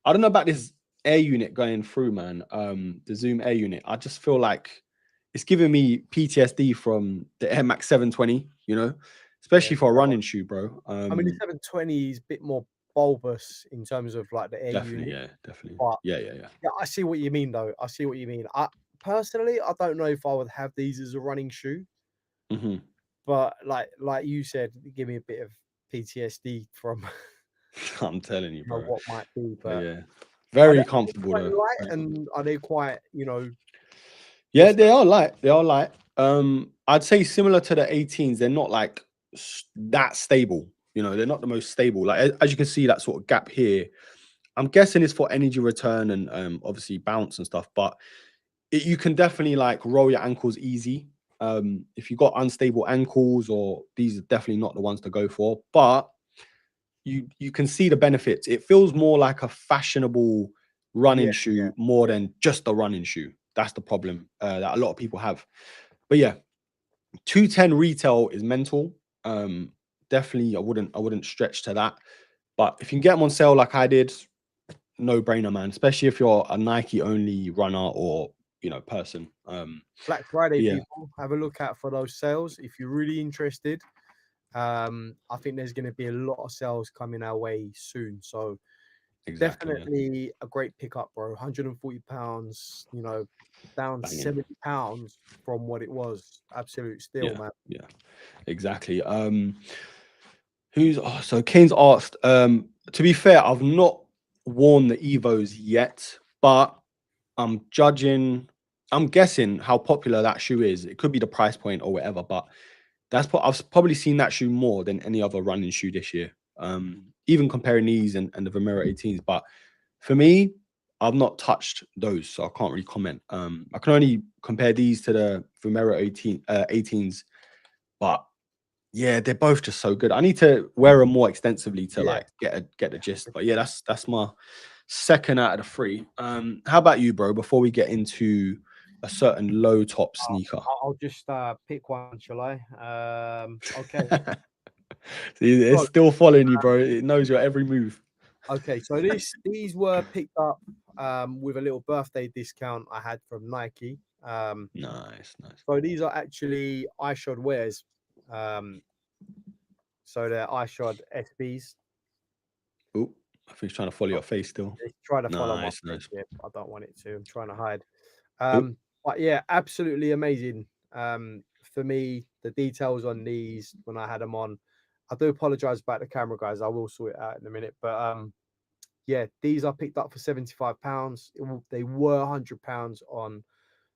I don't know about this air unit going through, man. The Zoom air unit. I just feel like it's giving me PTSD from the Air Max 720, you know, Yeah, especially for a running shoe, bro. I mean the 720 is a bit more bulbous in terms of like the air Definitely, unit, yeah, definitely. but Yeah, yeah, yeah. yeah, I see what you mean though. I see what you mean. I personally, I don't know if I would have these as a running shoe, Hmm. but like you said, give me a bit of PTSD from I'm telling you, bro. what might be. But But yeah, are very they comfortable quite though. light Very and are they quite, Yeah, what's they that? are light. They are light. I'd say similar to the 18s, they're not like that stable. You know, they're not the most stable. Like as you can see, that sort of gap here. I'm guessing it's for energy return and obviously bounce and stuff, but you can definitely like roll your ankles easy. If you got unstable ankles, or these are definitely not the ones to go for, but you can see the benefits. It feels more like a fashionable running Yeah, yeah, shoe more than just a running shoe. That's the problem that a lot of people have. But yeah, 210 retail is mental. Definitely, I wouldn't stretch to that. But if you can get them on sale like I did, no brainer, man. Especially if you're a Nike only runner or person. Black Friday, But yeah, people, have a look out for those sales if you're really interested. I think there's going to be a lot of sales coming our way soon. So exactly, man. definitely a great pickup, bro. £140, down Banging. £70 from what it was. Absolute steal, Yeah, man. yeah, exactly. So Kane's asked. To be fair, I've not worn the Evos yet, but I'm judging. I'm guessing how popular that shoe is. It could be the price point or whatever, but I've probably seen that shoe more than any other running shoe this year. Even comparing these and the Vomero 18s. But for me, I've not touched those, so I can't really comment. I can only compare these to the Vomero 18s, but yeah, they're both just so good. I need to wear them more extensively to Yeah. like get the gist. For But yeah, sure. that's my second out of the three. How about you, bro? Before we get into a certain low top sneaker. I'll just pick one, shall I? Okay. See, it's So, still following you, bro. It knows your every move. okay, so these were picked up with a little birthday discount I had from Nike. Nice, nice. So these are actually iShod wears. Um, so they're iShod SBs. Oh, I think he's trying to follow Oh, your face still. it's trying to follow my Nice, face. nice. Yeah, I don't want it to. I'm trying to hide. Oh, But yeah, absolutely amazing. For me, the details on these when I had them on. I do apologize about the camera, guys. I will sort it out in a minute. But yeah, these are picked up for £75. They were £100 on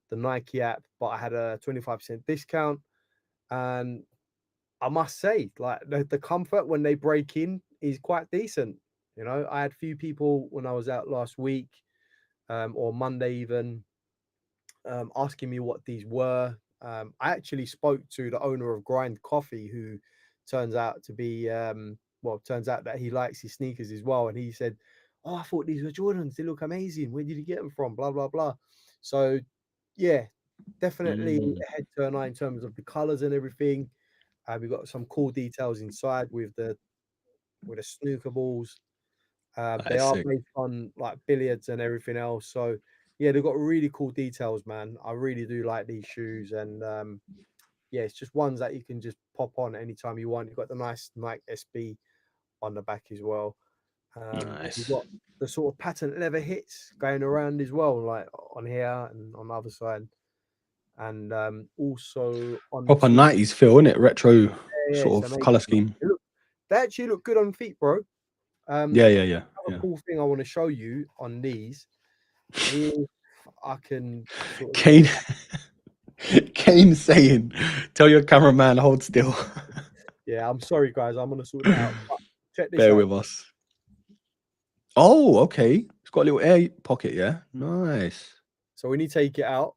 the Nike app, but I had a 25% discount. And I must say, like the comfort when they break in is quite decent. I had a few people when I was out last week, or Monday even, asking me what these were. I actually spoke to the owner of Grind Coffee, who turns out to be, turns out that he likes his sneakers as well. And he said, "Oh, I thought these were Jordans. They look amazing. Where did you get them from?" Blah blah blah. So, yeah, definitely mm, a head turner in terms of the colors and everything. We've got some cool details inside with the snooker balls. that They is are sick. based on like billiards and everything else. So yeah, they've got really cool details, man. I really do like these shoes, and yeah, it's just ones that you can just pop on anytime you want. You've got the nice Nike SB on the back as well. You've Nice. got the sort of patent leather hits going around as well, like on here and on the other side, and also on the Proper sneaker. 90s feel, isn't it? Retro Yeah, sort it's of amazing, color man. scheme. They actually look good on feet, bro. Yeah, yeah, yeah, Another yeah. cool thing I want to show you on these, if I can sort of get Kane, Kane saying, "Tell your cameraman hold still." yeah, I'm sorry guys, I'm gonna sort it out. But check this Bear out. with us. Oh, okay. It's got a little air pocket. Yeah, nice. So when you take it out,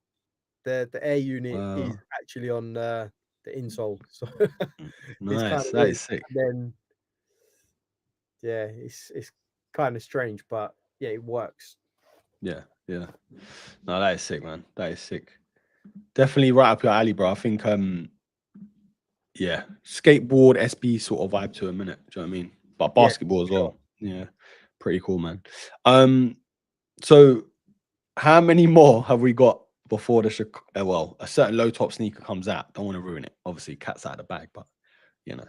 the air unit is Wow, actually on the insole. So it's kind nice. of That weird. is sick. And then yeah, it's kind of strange, but yeah, it works. Yeah, yeah. No, that is sick, man. That is sick. Definitely right up your alley, bro. I think yeah, skateboard SB sort of vibe to a minute. Do you know what I mean? But Yeah, basketball as sure. well. Yeah, pretty cool, man. Um, so how many more have we got before a certain low top sneaker comes out? Don't want to ruin it. Obviously, cat's out of the bag, but you know,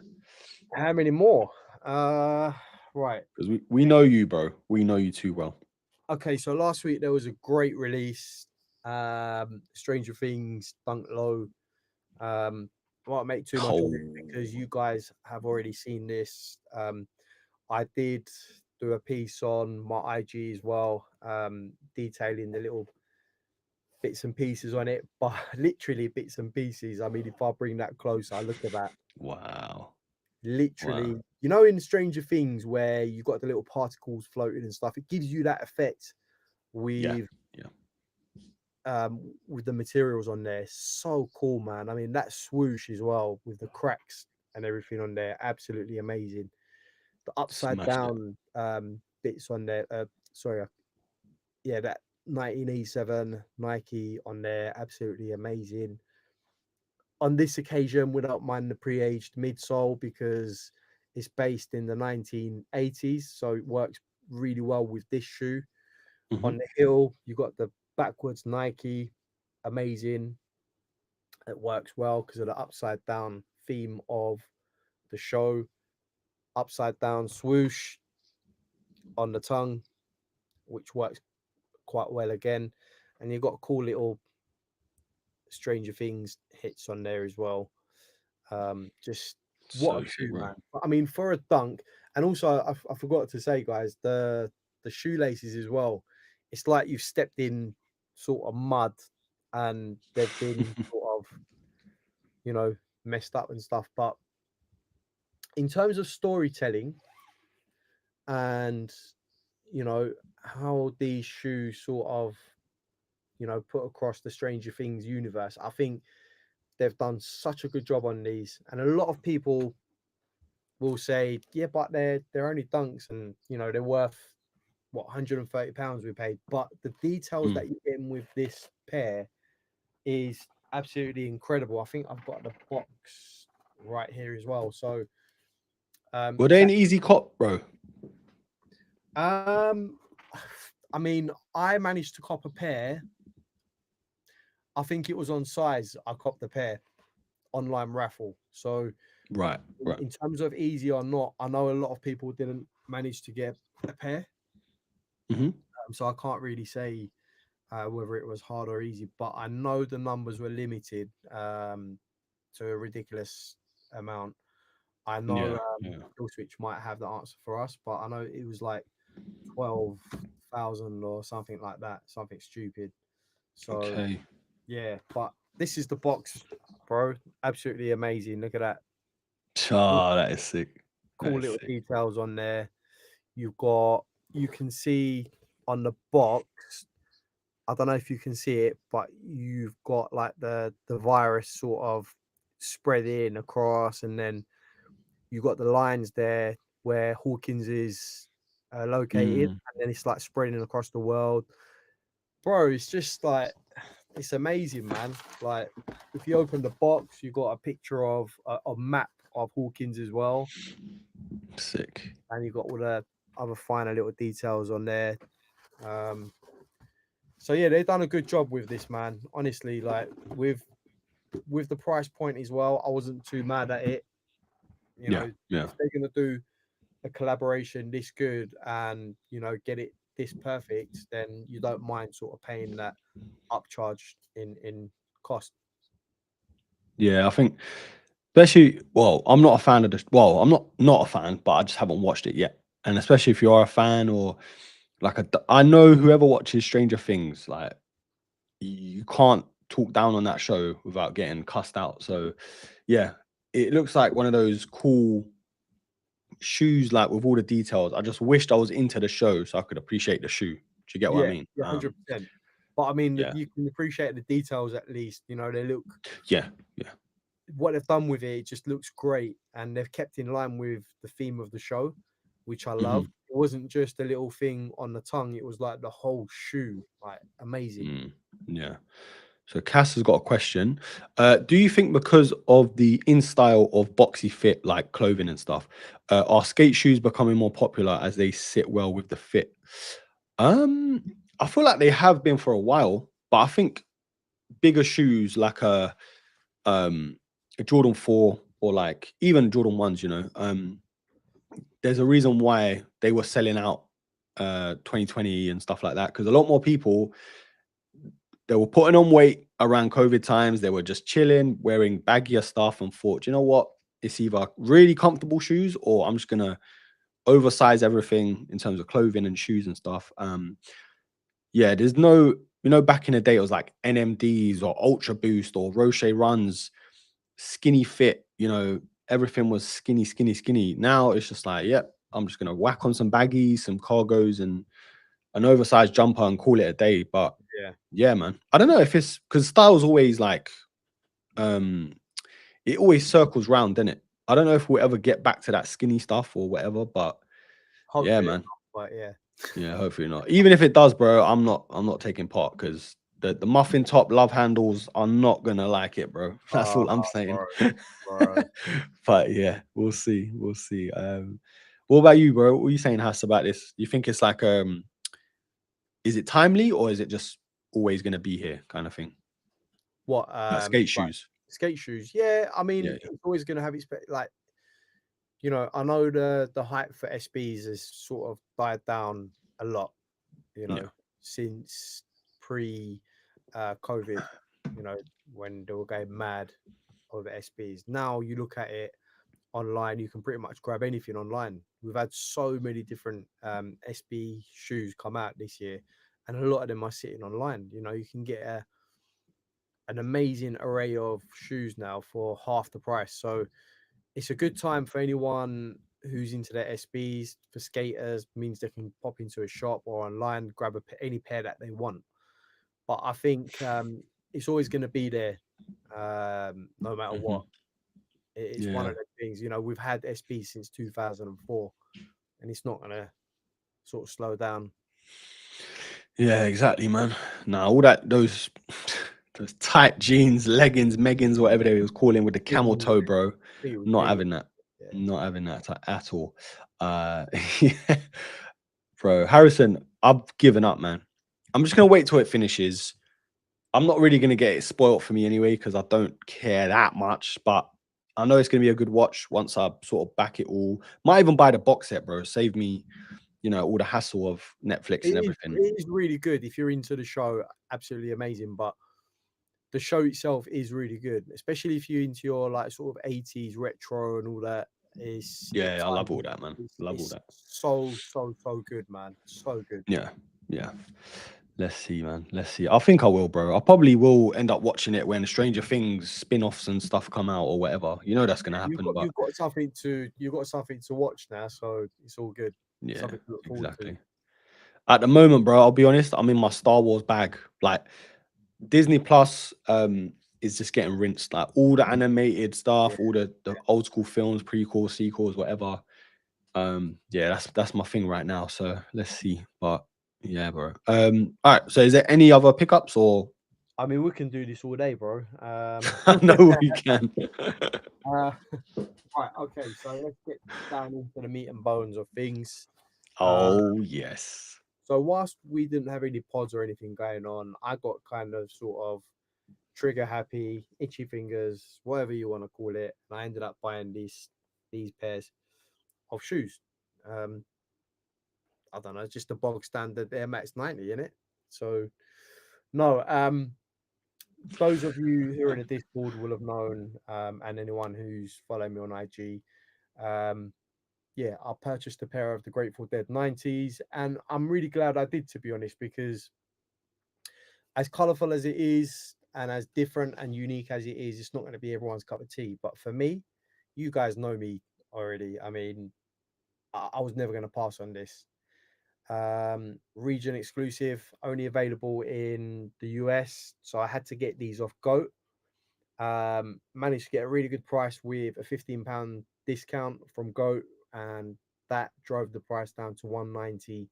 How many more? Uh right. because we know you, bro. We know you too well. Okay, so last week there was a great release. Stranger Things, Dunk Low. I won't make too much of it because Cold. you guys have already seen this. I did do a piece on my IG as well, detailing the little bits and pieces on it, but literally bits and pieces. I mean, if I bring that closer, look at that. Wow. Literally Wow. you know, in Stranger Things where you got the little particles floating and stuff, it gives you that effect Yeah, with yeah, with the materials on there. So cool, man. I mean, that swoosh as well with the cracks and everything on there, absolutely amazing. The upside smashed it. down bits on there. Sorry, yeah, that 1987 Nike on there, absolutely amazing. On this occasion, we don't mind the pre-aged midsole because it's based in the 1980s, so it works really well with this shoe. Hmm. On the heel, you got the backwards Nike, amazing. It works well because of the upside down theme of the show. Upside down swoosh on the tongue, which works quite well again. And you've got cool little Stranger Things hits on there as well. Just what So a sick, shoe, bro. man! I mean, for a dunk, and also I forgot to say, guys, the shoelaces as well. It's like you've stepped in sort of mud, and they've been sort of you know messed up and stuff. But in terms of storytelling and how these shoes sort of put across the Stranger Things universe, I think they've done such a good job on these, and a lot of people will say, yeah, but they're only dunks, and they're worth what £130 we paid. But the details Mm. that you get in with this pair is absolutely incredible. I think I've got the box right here as well. So Were it's they an easy cop, bro? um I mean, I managed to cop a pair. I think it was on size. I copped the pair online raffle. So Right, right. in terms of easy or not, I know a lot of people didn't manage to get a pair. Hmm. So I can't really say whether it was hard or easy, but I know the numbers were limited to a ridiculous amount. I know Yeah, yeah. Kill Switch might have the answer for us, but I know it was like 12,000 or something like that, something stupid. So Okay. yeah, but this is the box, bro. Absolutely amazing. Look at that. Oh, that is sick. That Cool is little sick. details on there. You've got, you can see on the box, I don't know if you can see it, but you've got like the virus sort of spreading across, and then you've got the lines there where Hawkins is located, Mm. and then it's like spreading across the world. Bro, it's just like it's amazing, man. Like if you open the box, you've got a picture of a map of Hawkins as well, Sick. and you've got all the other finer little details on there. Um, so yeah, they've done a good job with this, man. Honestly, like with the price point as well, I wasn't too mad at it. You Yeah, know, yeah. if they're gonna do a collaboration this good and get it this perfect, then you don't mind sort of paying that upcharge in cost. Yeah, I think especially, well, I'm not a fan of the, well, I'm not a fan, but I just haven't watched it yet. And especially if you are a fan or like I know whoever watches Stranger Things, like you can't talk down on that show without getting cussed out. So yeah, it looks like one of those cool shoes, like with all the details. I just wished I was into the show so I could appreciate the shoe. Do you get what I Yeah, mean? yeah, 100%. But I mean, Yeah, you can appreciate the details at least. They look yeah, yeah. what they've done with it. It just looks great, and they've kept in line with the theme of the show, which I love. Hmm. It wasn't just a little thing on the tongue; it was like the whole shoe, like amazing. Mm, yeah. So Cass has got a question. Do you think because of the in style of boxy fit, like clothing and stuff, are skate shoes becoming more popular as they sit well with the fit? Um, I feel like they have been for a while, but I think bigger shoes like a Jordan 4 or like even Jordan 1s, there's a reason why they were selling out 2020 and stuff like that, because a lot more people, they were putting on weight around COVID times. They were just chilling, wearing baggier stuff, and thought, you know what? It's either really comfortable shoes or I'm just gonna oversize everything in terms of clothing and shoes and stuff. Yeah, there's no, back in the day it was like NMDs or Ultra Boost or Roche Runs, skinny fit. everything was skinny, skinny, skinny. Now it's just like, yep, I'm just gonna whack on some baggies, some cargos, and an oversized jumper and call it a day. But Yeah. yeah, man. I don't know if it's because style's always like um it always circles round, doesn't it? I don't know if we'll ever get back to that skinny stuff or whatever, but yeah, Hopefully, man. but yeah. Yeah, hopefully not. Even if it does, bro, I'm not taking part because the muffin top love handles are not gonna like it, bro. That's all I'm saying. Bro, bro. But yeah, we'll see. We'll see. What about you, bro? What are you saying, Hass, about this? You think it's like is it timely or is it just always gonna be here kind of thing? What Like skate like shoes. skate shoes? Yeah, I Yeah, mean, it's always gonna have its like, you know, I know the hype for SBs has sort of died down a lot, you yeah, know, since pre COVID, you know, when they were going mad over SBs. Now you look at it online, you can pretty much grab anything online. We've had so many different SB shoes come out this year, and a lot of them are sitting online. You know, you can get an amazing array of shoes now for half the price. So it's a good time for anyone who's into their SBs. For skaters, means they can pop into a shop or online, grab any pair that they want. But I think it's always going to be there, no matter hmm what. It's one yeah, of the things, you know, we've had SB since 2004, and it's not going to sort of slow down. yeah. Exactly, man. Nah, all that those tight jeans, leggings, meggings, whatever they was calling with the camel Thing, toe, bro. thing Not ridiculous. having that. Yeah. Not having that at all. Yeah. Bro, Harrison, I've given up, man. I'm just gonna wait till it finishes. I'm not really gonna get it spoilt for me anyway because I don't care that much. But I know it's gonna be a good watch once I sort of back it all. Might even buy the box set, bro. Save me, all the hassle of Netflix and everything. It is really good if you're into the show. Absolutely amazing, but the show itself is really good, especially if you're into your like sort of 80s retro and all that. It Yeah, I ties love all in. that, man. Love all It's that. so good, man. So good. Yeah, yeah. Let's see, man. Let's see. I think I will, bro. I probably will end up watching it when Stranger Things spin-offs and stuff come out or whatever. You know that's gonna happen, but You've got something to watch now, so it's all good. yeah, Something to look forward to. exactly. At the moment, bro, I'll be honest, I'm in my Star Wars bag. Like Disney Plus is just getting rinsed. Like all the animated Yeah. stuff, all the old school films, prequels, sequels, whatever. Yeah, that's my thing right now. So let's see. But yeah, bro. All right. So is there any other pickups or I mean, we can do this all day, bro. I know we can. uh, right, okay, so let's get down into the meat and bones of things. Uh, Oh yes. so whilst we didn't have any pods or anything going on, I got kind of sort of trigger happy, itchy fingers, whatever you want to call it, and I ended up buying these pairs of shoes. Um, I don't know, just the bog standard Air Max 90 in it. So no, those of you who are in the Discord will have known, and anyone who's following me on IG, um, yeah, I purchased a pair of the Grateful Dead 90s, and I'm really glad I did, to be honest, because as colorful as it is, and as different and unique as it is, it's not going to be everyone's cup of tea. But for me, you guys know me already. I mean, I was never going to pass on this. Region exclusive, only available in the US, so I had to get these off Goat. Managed to get a really good price with a £15 discount from Goat, and that drove the price down to 190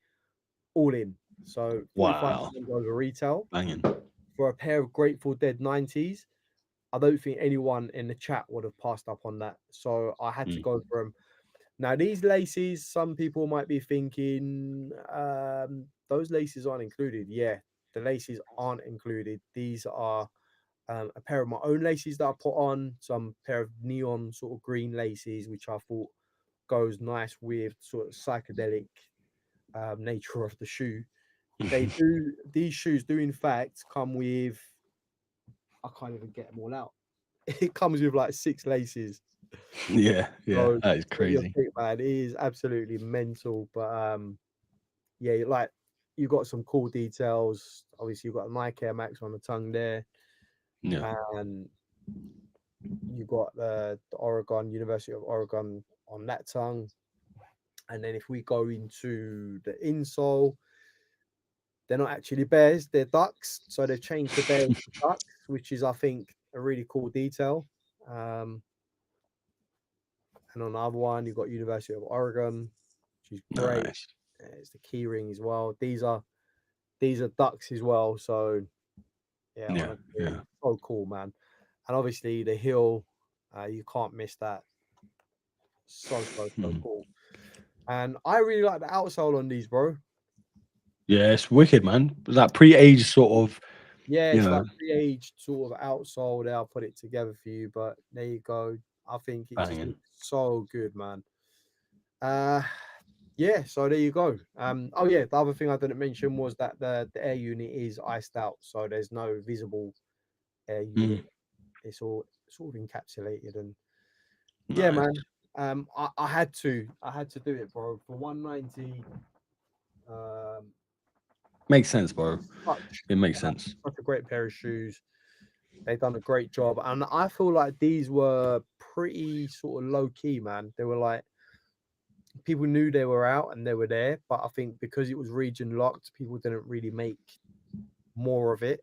all in. So 45% Wow. over retail Banging. for a pair of Grateful Dead 90s. I don't think anyone in the chat would have passed up on that. So I had to Mm. go for them. Now, these laces, some people might be thinking, those laces aren't included. Yeah, the laces aren't included. These are a pair of my own laces that I put on, some pair of neon sort of green laces, which I thought goes nice with sort of psychedelic nature of the shoe. These shoes do in fact come with, I can't even get them all out. It comes with like 6 laces. Yeah, yeah. So That is what you'll crazy. think, man, it is absolutely mental. But yeah, like you got some cool details. Obviously, you've got a Nike Air Max on the tongue there, Yeah. and You got the Oregon, University of Oregon on that tongue. And then if we go into the insole, they're not actually bears, they're ducks. So they've changed the bears to ducks, which is, I think, a really cool detail. Um, and on the other one, you've got University of Oregon, which is great. Nice. It's the key ring as well. These are ducks as well. So yeah, Yeah, honestly, yeah. so cool, man. And obviously the hill, you can't miss that. So Mhm. cool. And I really like the outsole on these, bro. Yeah, it's wicked, man. That pre-age sort of, Yeah, you it's like know, pre-aged sort of outsole there. I'll put it together for you, but there you go. I think it just banging. looks so good, man. Uh yeah, so there you go. Oh yeah, the other thing I didn't mention was that the air unit is iced out, so there's no visible air Mm, unit. It's all sort of encapsulated and yeah, nice. man. I had to do it, bro. For 190, um, Makes sense, bro. such It makes sense. such a great pair of shoes. They've done a great job, and I feel like these were pretty sort of low key, man. They were like people knew they were out and they were there, but I think because it was region locked, people didn't really make more of it.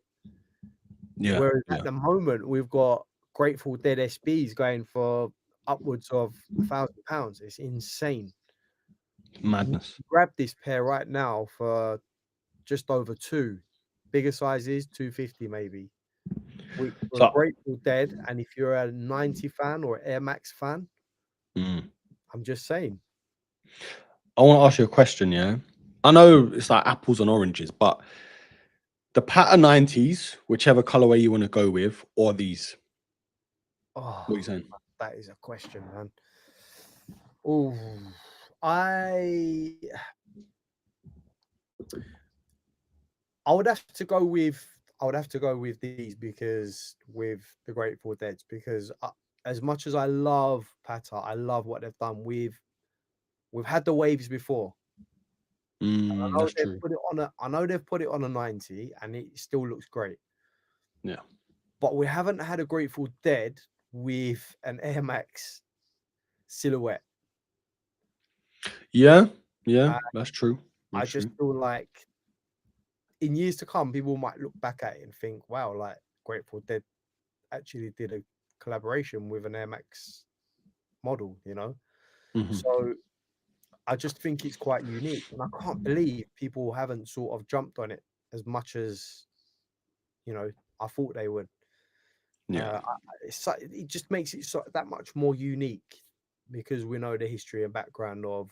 Yeah, Whereas at yeah. the moment, we've got Grateful Dead SBs going for upwards of £1,000. It's insane. You Madness. can grab this pair right now for just over two. Bigger sizes, 250 maybe. Which for a So, Grateful Dead, and if you're a 90 fan or Air Max fan, mm, I'm just saying. I want to ask you a question, yeah? I know it's like apples and oranges, but the pattern 90s, whichever colorway you want to go with, or these, what are you Oh, saying? that is a question, man. Oh, I I would have to go with these because with the Grateful Dead because as much as I love Pata, I love what they've done. We've had the waves before. I know That's they've true. put it on a I know they've put it on a 90 and it still looks great. Yeah. But we haven't had a Grateful Dead with an Air Max silhouette. Yeah, yeah, Uh, that's true. I That's just true. feel like in years to come, people might look back at it and think, wow, like Grateful Dead actually did a collaboration with an Air Max model, you know? Mhm. So I just think it's quite unique. And I can't believe people haven't sort of jumped on it as much as, I thought they would. Yeah. It just makes it that much more unique because we know the history and background of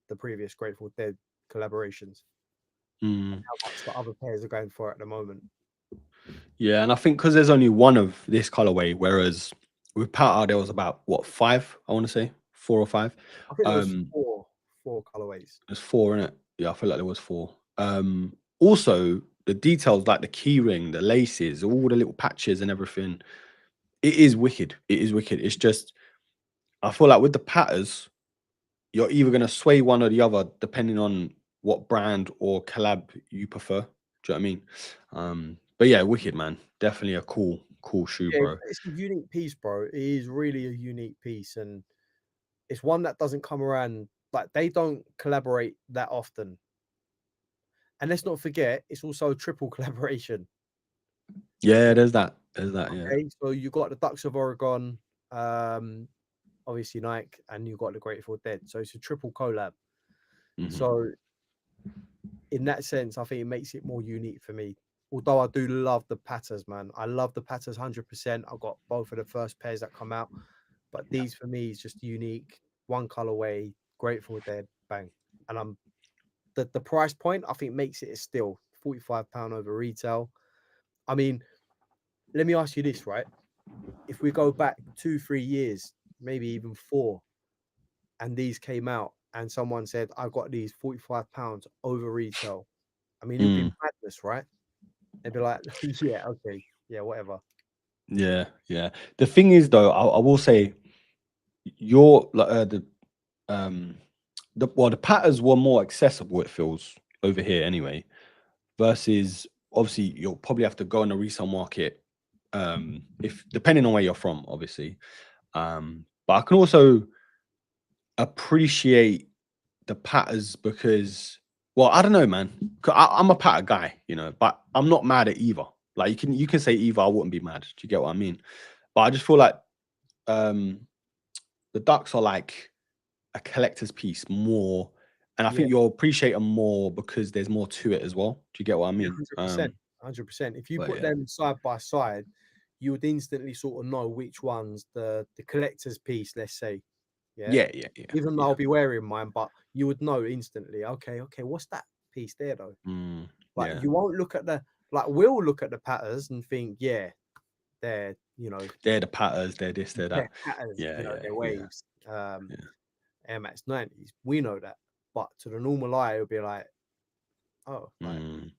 the previous Grateful Dead collaborations and Mm. how much the other pairs are going for at the moment. Yeah, and I think because there's only one of this colorway, whereas with Powder there was about what 5, I want to say 4 or 5. I think there was Um, four colorways. there's 4 in it. Yeah, I feel like there was 4. Also the details like the key ring, the laces, all the little patches and everything. It is wicked. It is wicked. It's just I feel like with the patters, you're either gonna sway one or the other depending on what brand or collab you prefer. Do you know what I mean? But yeah, wicked man. Definitely a cool shoe, Yeah, bro. it's a unique piece, bro. It is really a unique piece, and it's one that doesn't come around. Like they don't collaborate that often. And let's not forget, it's also a triple collaboration. Yeah, there's that. There's that. Yeah. Okay, so you got the Ducks of Oregon, obviously Nike, and you got the Grateful Dead. So it's a triple collab. Hmm. So in that sense, I think it makes it more unique for me. Although I do love the patterns, man. I love the patterns 100%. I've got both of the first pairs that come out, but Yeah. these for me is just unique. One colorway, Grateful Dead, bang. And the price point, I think makes it a steal. £45 over retail. I mean, let me ask you this, right? If we go back 2, 3 years, maybe even four, and these came out and someone said, I got these £45 over retail. I mean, it would be Mm, madness, right? They'd be like, yeah, okay, yeah, whatever. yeah. Yeah. The thing is, though, I will say your like um the patterns were more accessible. It feels over here anyway. Versus obviously you'll probably have to go on the resale market if depending on where you're from, obviously. But I can also appreciate the patters because, well, I don't know, man. I'm a patter guy, you know, but I'm not mad at either. Like you can say either, I wouldn't be mad. Do you get what I mean? But I just feel like the ducks are like a collector's piece more, and I Yeah, think you'll appreciate them more because there's more to it as well. Do you get what I yeah, mean? 100%. 100%. If you But put yeah, them side by side, you would instantly sort of know which one's the collector's piece, let's say. Yeah. yeah, yeah, yeah, Even though yeah. I'll be wearing mine, but you would know instantly, okay, what's that piece there though? Like Yeah, you won't look at the like we'll look at the patterns and think, yeah, they're they're the patters, they're this, they're they're that. patterns, Yeah, yeah, they're yeah, waves. yeah. Air Max 90s. We know that. But to the normal eye, it'll be like, oh, like Mm.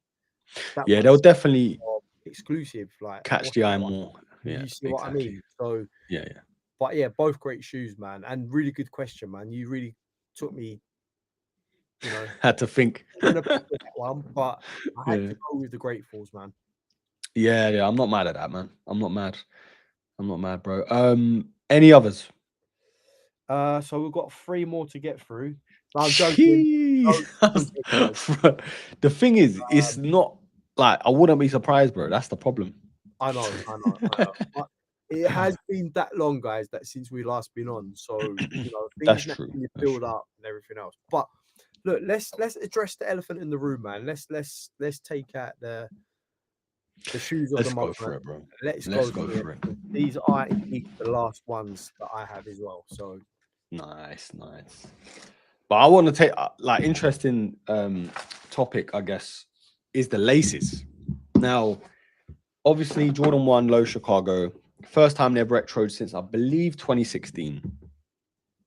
that Yeah, they'll one's definitely more exclusive. Like, catch what's the that eye one? more. Yeah, You see what I exactly. mean? So, Yeah, yeah. but yeah, both great shoes, man. And really good question, man. You really took me, you know, Had to think. thinking about that one, but I had Yeah. to go with the Gratefuls, man. Yeah, yeah. I'm not mad at that, man. I'm not mad. I'm not mad, bro. Any others? So we've got 3 more to get through. No, I'm joking. Jeez. Don't take it personally. Bro, the thing is, it's not like I wouldn't be surprised, bro. That's the problem. I know. But it has been that long, guys, that since we last been on. So, That's things true. naturally That's build true. up and everything else. But look, let's address the elephant in the room, man. Let's take out the shoes of the Let's go for moment. it, bro. Let's Let's go go for it. for it. These are indeed the last ones that I have as well. So Nice, nice. But I want to take like interesting topic, I guess, is the laces. Now, obviously, Jordan 1 Low Chicago, first time they've retroed since I believe 2016.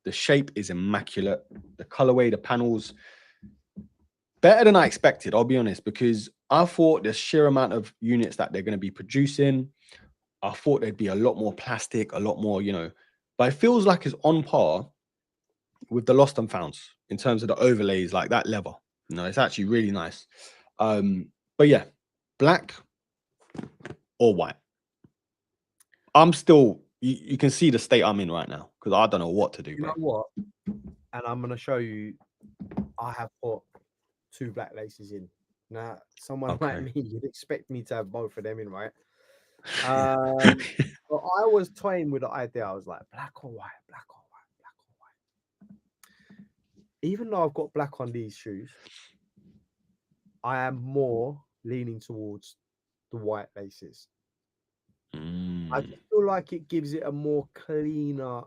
The shape is immaculate. The colorway, the panels, better than I expected, I'll be honest, because I thought the sheer amount of units that they're going to be producing, I thought there'd be a lot more plastic, a lot more, but it feels like it's on par with the lost and founds in terms of the overlays, like that leather. It's actually really nice. But yeah, black or white. I'm still, you can see the state I'm in right now because I don't know what to do, you know bro. what? And I'm gonna show you. I have put 2 black laces in. Now, someone like Okay. me, you'd expect me to have both of them in, right? Yeah. But I was toying with the idea. I was like, black or white, black or white, black or white. Even though I've got black on these shoes, I am more leaning towards the white laces. I just feel like it gives it a more cleaner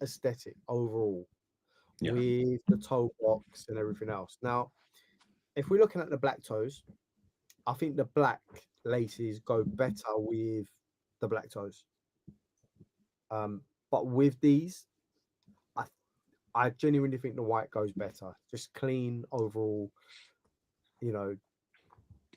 aesthetic overall Yeah. with the toe box and everything else. Now, if we're looking at the black toes, I think the black laces go better with the black toes. But with these, I I genuinely think the white goes better. Just clean overall, you know,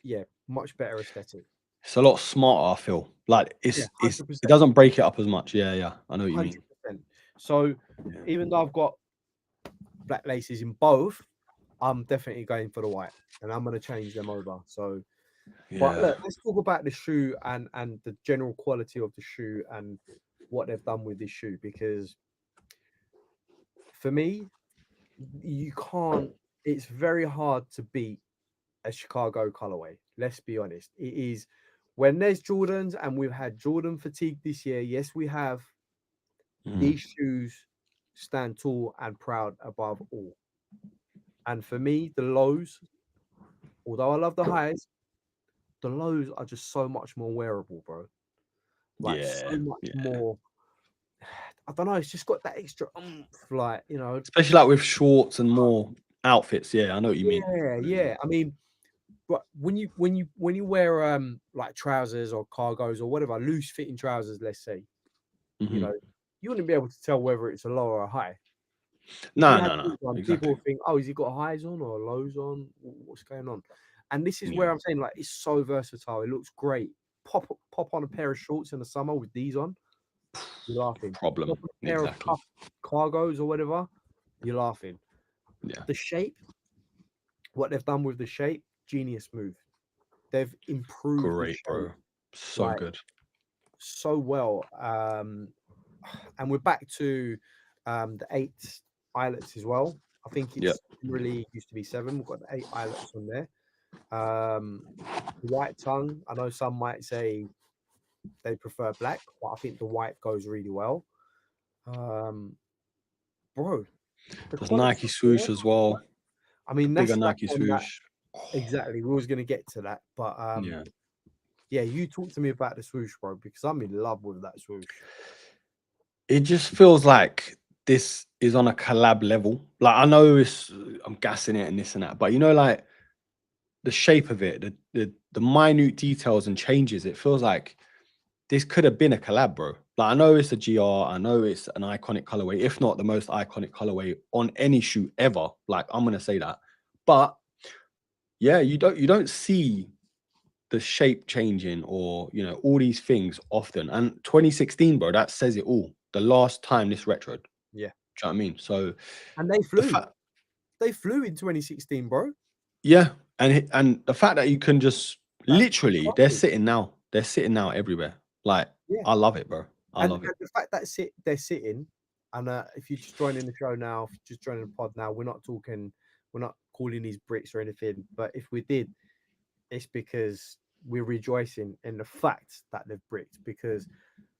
yeah, much better aesthetic. It's a lot smarter, I feel. Like Yeah, it 100%. doesn't break it up as much. Yeah, yeah. I know what you mean. 100%. So Yeah. even though I've got black laces in both, I'm definitely going for the white and I'm going to change them over. So, but Yeah. look, let's talk about the shoe and the general quality of the shoe and what they've done with this shoe because for me, you can't, it's very hard to beat a Chicago colorway. Let's be honest. It is when there's Jordans and we've had Jordan fatigue this year. Yes, we have. These shoes stand tall and proud above all. And for me, the lows, although I love the highs, the lows are just so much more wearable, bro. Like so Yeah. much Yeah. more. I don't know. It's just got that extra like Especially like with shorts and more outfits. Yeah, I know what you mean. yeah. I mean, but when you wear like trousers or cargos or whatever, loose fitting trousers, let's say, you know, Mm-hmm. you wouldn't be able to tell whether it's a low or a high. If you No, had no, no. these on, people Exactly. would think, oh, has he got highs on or lows on? What's going on? And this is Yeah. where I'm saying, like, it's so versatile. It looks great. Pop on a pair of shorts in the summer with these on, you're laughing. Problem. Pop on a pair of Exactly. cuff cargos or whatever, you're laughing. Yeah. The shape, what they've done with the shape, genius move. They've improved the Great, shape. bro. So Like good. so well. And we're back to the 8 islets as well. I think Yeah, it's really used to be 7. We've got the 8 islets on there. White tongue. I know some might say they prefer black, but I think the white goes really well. Um, bro, the there's quality Nike of the air, swoosh as well. I The mean, bigger that's Nike on that swoosh. exactly. We was gonna get to that, but Yeah. yeah, you talk to me about the swoosh, bro, because I'm in love with that swoosh. It just feels like this is on a collab level. Like I know it's I'm gassing it and this and that, but you know, like the shape of it, the minute details and changes, it feels like this could have been a collab, bro. Like I know it's a GR, I know it's an iconic colorway, if not the most iconic colorway on any shoe ever. Like I'm gonna say that. But yeah, you don't see the shape changing or all these things often. And 2016, bro, that says it all. The last time this retroed. Yeah, Do you know what I mean? So and they the flew. fact, They flew in 2016, bro. yeah, and the fact that you can just That's literally, they're crazy. sitting now. They're sitting now everywhere. Like Yeah, I love it, bro. I love and it. the fact that they're sitting, and if you're just joining the show now, if you're just joining the pod now, we're not calling these bricks or anything. But if we did, it's because we're rejoicing in the fact that they've bricked. Because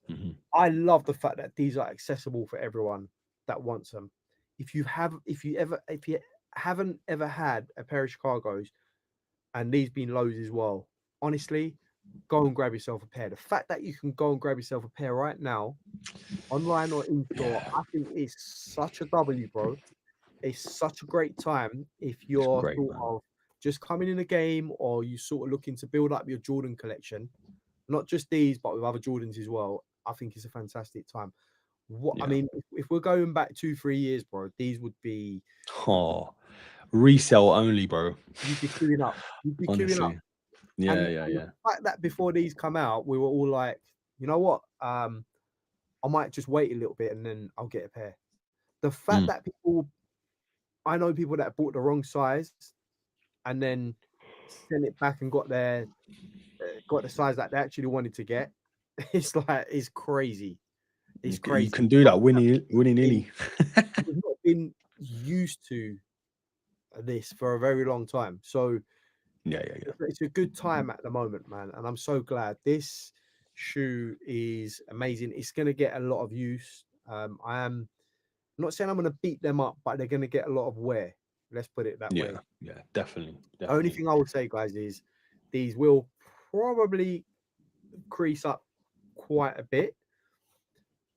Mhm. I love the fact that these are accessible for everyone that wants them. If you haven't ever had a pair of Chicago's and these been lows as well, honestly, go and grab yourself a pair. The fact that you can go and grab yourself a pair right now, online or in store, Yeah, I think is such a W, bro. It's such a great time if it's you're great, sort man. of just coming in a game or you sort of looking to build up your Jordan collection, not just these, but with other Jordans as well. I think it's a fantastic time. What I Yeah. mean, if we're going back 2, 3 years, bro, these would be Oh, resale only, bro. you'd be queuing up. You'd be queuing up. Honestly. Yeah, yeah, And the yeah. fact that before these come out, we were all like, you know what? I might just wait a little bit and then I'll get a pair. The fact Mm. that I know people that bought the wrong size and then sent it back and got the size that they actually wanted to get. It's like it's crazy. It's You crazy. can do that winning Been- nilly. We've not been used to this for a very long time, so Yeah, yeah, yeah. it's a good time at the moment, man. And I'm so glad this shoe is amazing. It's going to get a lot of use. I am not saying I'm going to beat them up, but they're going to get a lot of wear. Let's put it that Yeah, way. yeah, definitely, Only definitely. thing I would say, guys, is these will probably crease up quite a bit,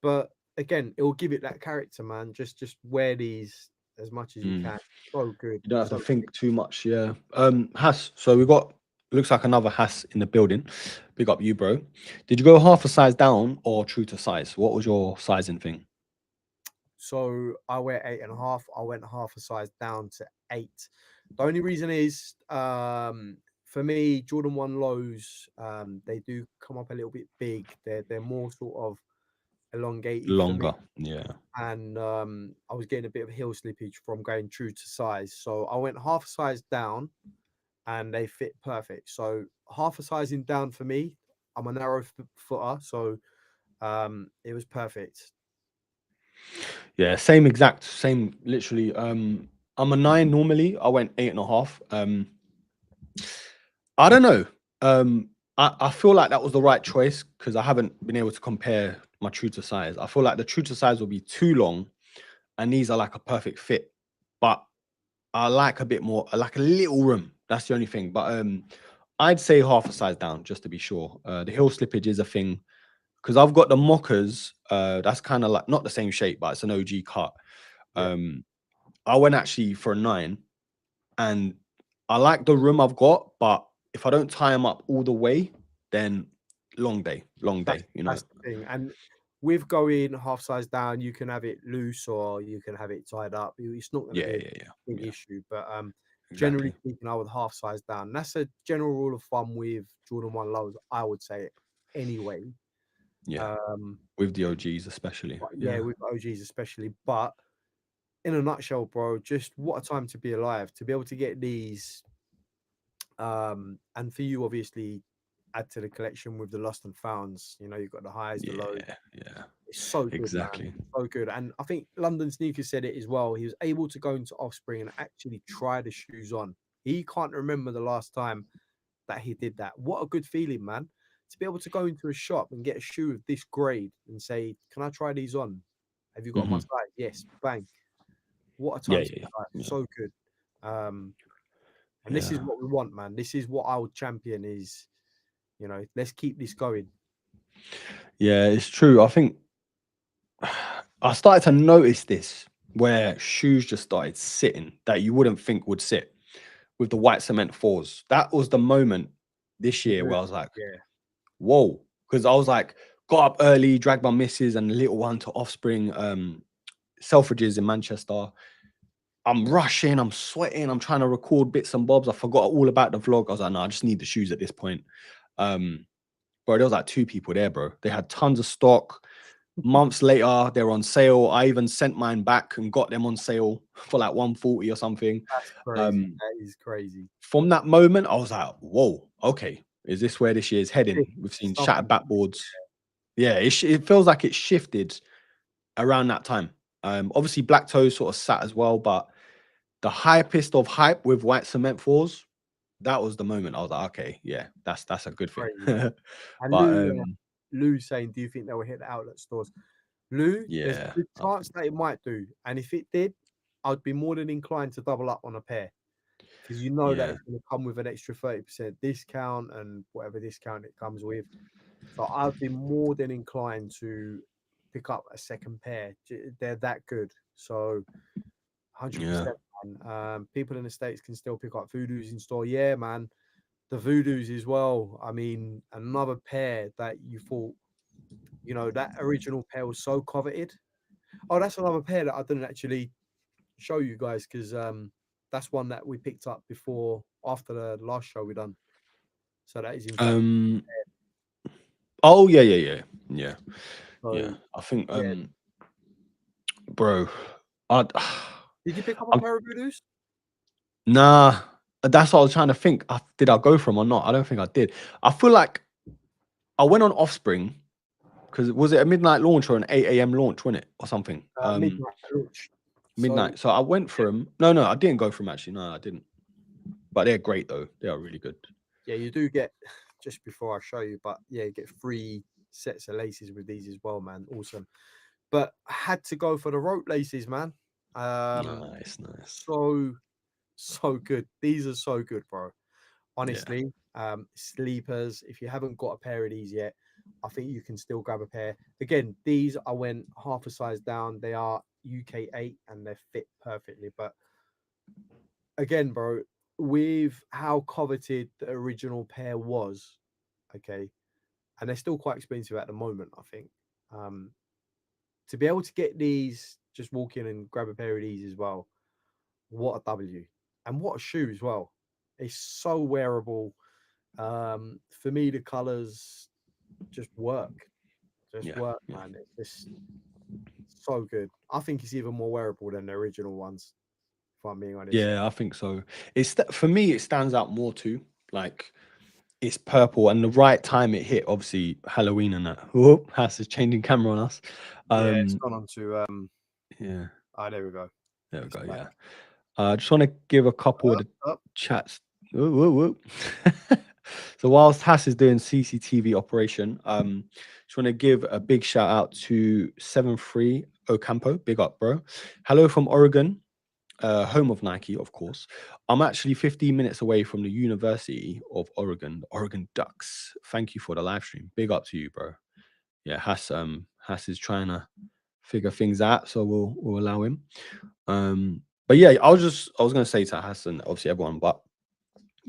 but again, it will give it that character, man. Just wear these as much as you Mm. can. So good. You don't have to So think too much, yeah. Hass, so we got looks like another Hass in the building. Big up you, bro. Did you go half a size down or true to size? What was your sizing thing? so I wear 8.5. I went half a size down to 8. The only reason is for me, Jordan 1 lows, they do come up a little bit big. They're more sort of elongated for me. Longer. Yeah. And I was getting a bit of heel slippage from going true to size. So I went half a size down and they fit perfect. So half a sizing down for me. I'm a narrow footer, so it was perfect. Yeah, same exact, same literally. I'm a 9 normally. I went 8.5. I don't know. I feel like that was the right choice because I haven't been able to compare my true to size. I feel like the true to size will be too long, and these are like a perfect fit. But I like a bit more, I like a little room. That's the only thing. But I'd say half a size down just to be sure. The heel slippage is a thing because I've got the mockers. That's kind of like not the same shape, but it's an OG cut. Yeah, Um, I went actually for a 9, and I like the room I've got, but if I don't tie them up all the way, then long that's day, you know. that's the thing. And with going half size down, you can have it loose or you can have it tied up. It's not going to Yeah, be a yeah, yeah, big yeah, issue. But generally exactly. speaking, I would half size down. That's a general rule of thumb with Jordan 1 lows, I would say anyway. Yeah, Um, with the OGs especially. but yeah, Yeah, with OGs especially. But in a nutshell, bro, just what a time to be alive to be able to get these. And for you, obviously, add to the collection with the lost and founds. You know, you've got the highs, the lows. Yeah, It's so good, man. exactly. So good. And I think London Sneakers said it as well. He was able to go into Offspring and actually try the shoes on. He can't remember the last time that he did that. What a good feeling, man. To be able to go into a shop and get a shoe of this grade and say, "Can I try these on? Have you got my Hmm. size?" Yes, bang. What a Yeah, time to yeah, be alive. yeah, So good. Um, and this is yeah, what we want, man. This is what our champion is. You know, let's keep this going. yeah. It's true. I think I started to notice this where shoes just started sitting that you wouldn't think would sit with the white cement fours. That was the moment this year where I was like, Yeah, whoa, because I was like, got up early, dragged my missus and the little one to Offspring Selfridges in Manchester. I'm rushing, I'm sweating, I'm trying to record bits and bobs. I forgot all about the vlog. I was like, no, I just need the shoes at this point. Bro, there was like 2 people there, bro. They had tons of stock. Months later, they're on sale. I even sent mine back and got them on sale for like 140 or something. that's crazy. Um, That is crazy. from that moment, I was like, whoa, okay, is this where this year's heading? Shift, We've seen shattered something. backboards. Yeah, it feels like it shifted around that time. Obviously, Black Toe sort of sat as well, but the hypest of hype with white cement fours, that was the moment. I was like, okay, yeah, that's a good thing. Crazy, man. And But Lou's saying, "Do you think they will hit the outlet stores?" Lou, there's a yeah, good chance that it might do, and if it did, I'd be more than inclined to double up on a pair because you know that yeah, it's going to come with an extra 30% discount and whatever discount it comes with. So I'd be more than inclined to pick up a second pair. They're that good. So yeah. 100%. People in the States can still pick up Voodoos in store. Yeah, man. The Voodoos as well. I mean, another pair that you thought, you know, that original pair was so coveted. Oh, that's another pair that I didn't actually show you guys because that's one that we picked up before after the last show we done. So that is in fact Um. Oh yeah, yeah, yeah, yeah, yeah. so I think yeah. bro, I Did you pick up a I'm pair of Voodoos? nah. That's what I was trying to think. Did I go for 'em or not? I don't think I did. I feel like I went on Offspring because was it a midnight launch or an 8 a.m. launch, wasn't it, or something? Midnight launch. So Midnight. So I went for them. No, no, I didn't go for them actually. No, I didn't. But they're great though. They are really good. yeah, you do get just before I show you, but yeah, you get 3 sets of laces with these as well, man. Awesome. But I had to go for the rope laces, man. Um, Nice, nice. so so good. These are so good, bro. Yeah. Honestly, sleepers. If you haven't got a pair of these yet, I think you can still grab a pair. Again, these I went half a size down. They are UK 8 and they fit perfectly. But again, bro, with how coveted the original pair was, okay, and they're still quite expensive at the moment, I think. Um, to be able to get these, just walk in and grab a pair of these as well. What a W. And what a shoe as well. It's so wearable. For me, the colors just Yeah. Yeah. man. It's just so good. I think it's even more wearable than the original ones, if I'm being honest. Yeah, I think so. For me, it stands out more too. Like it's purple and the right time it hit, obviously Halloween and that. Whoop, Hass is changing camera on us. Yeah, it's Um, gone on to yeah, there we go. there we It's go. back. Yeah. I just want to give a couple of Up, the up. chats. Whoop, whoop, whoop. So whilst Hass is doing CCTV operation, just want to give a big shout out to 73 Ocampo. Big up, bro. Hello from Oregon. Home of Nike, of course. I'm actually 15 minutes away from the University of Oregon, the Oregon Ducks. Thank you for the live stream. Big up to you, bro. Yeah, Hass is trying to figure things out, so we'll allow him. But yeah, I was gonna say to Hass and obviously everyone, but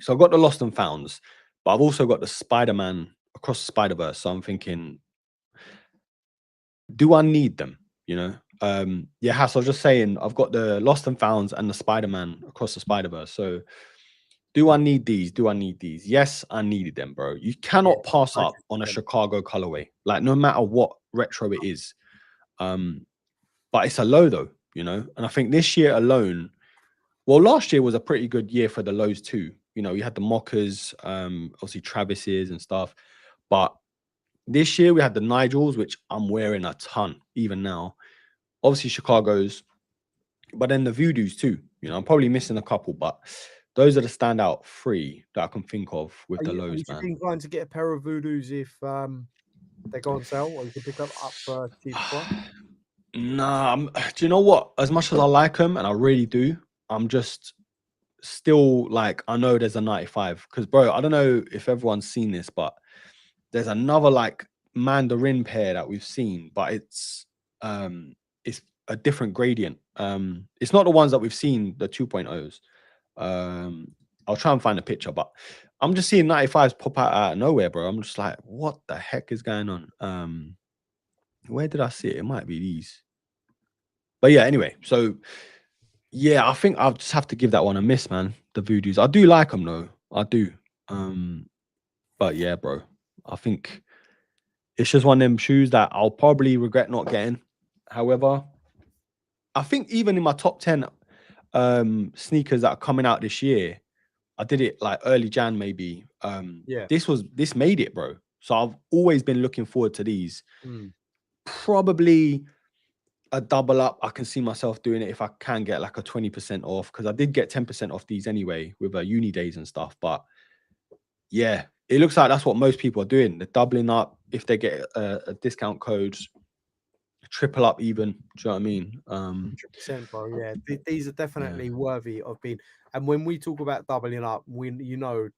so I've got the Lost and Founds, but I've also got the Spider-Man Across the Spider-Verse. So I'm thinking, do I need them? You know, yeah, Hass, I was just saying, I've got the Lost and Founds and the Spider-Man Across the Spider-Verse. So do I need these? Do I need these? Yes, I needed them, bro. You Yeah, cannot pass up on a 100%. Chicago colorway, like no matter what retro it is. But it's a low though, you know. And I think this year alone, well, last year was a pretty good year for the lows too. you had the Mockers, obviously Travis's and stuff. But this year we had the Nigels, which I'm wearing a ton, even now. Obviously Chicago's, but then the Voodoos too. I'm probably missing a couple, but those are the standout three that I can think of with the lows, Would you man. be inclined to get a pair of Voodoos if they go on sale, or you can pick up for a cheaper price? Nah, do you know what? As much as I like them, and I really do, I'm just still like, I know there's a 95. Because, bro, I don't know if everyone's seen this, but there's another like Mandarin pair that we've seen, but it's a different gradient. It's not the ones that we've seen, the 2.0s. I'll try and find a picture, but I'm just seeing 95s pop out of nowhere, bro. I'm just like, what the heck is going on? Where did I see it? It might be these. But yeah, anyway, so yeah, I think I'll just have to give that one a miss, man. The Voodoos. I do like them though. I do. But yeah, bro. I think it's just one of them shoes that I'll probably regret not getting. However, I think even in my top 10 sneakers that are coming out this year, I did it like early Jan maybe. Yeah. This made it, bro. So I've always been looking forward to these. Mm. Probably a double up. I can see myself doing it if I can get like a 20% off, because I did get 10% off these anyway with uni days and stuff. But yeah, it looks like that's what most people are doing. They're doubling up if they get a discount code, triple up even. Do you know what I mean? 100%, bro. Yeah, these are Yeah, definitely worthy of being. And when we talk about doubling up, the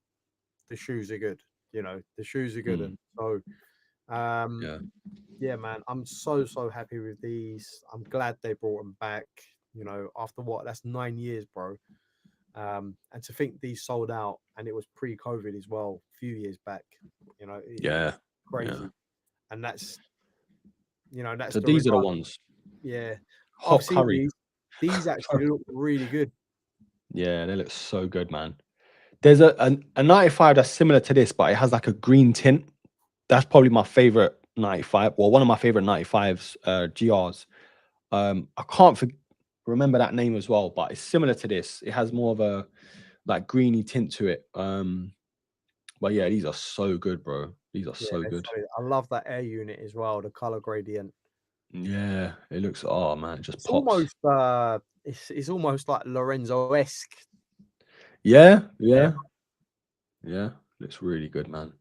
shoes are good. The shoes are good, mm, and so yeah, yeah, man, I'm so happy with these. I'm glad they brought them back. After what? That's 9 years, bro. And to think these sold out, and it was pre-COVID as well, a few years back. yeah, It's yeah. crazy, and that's So the these are the result. ones. Yeah, I've Hot seen curry. these. These actually look really good. Yeah, they look so good, man. There's a 95 that's similar to this, but it has like a green tint. That's probably my favorite 95, or one of my favorite 95s, GRs. I can't remember that name as well, but it's similar to this. It has more of a like greeny tint to it. But yeah, these are so good, bro. These are Yeah, so that's good. solid. I love that air unit as well. The color gradient. Yeah, it looks, oh man, it just It's pops. almost it's almost like Lorenzo-esque. Yeah, Yeah, yeah, yeah. Looks really good, man.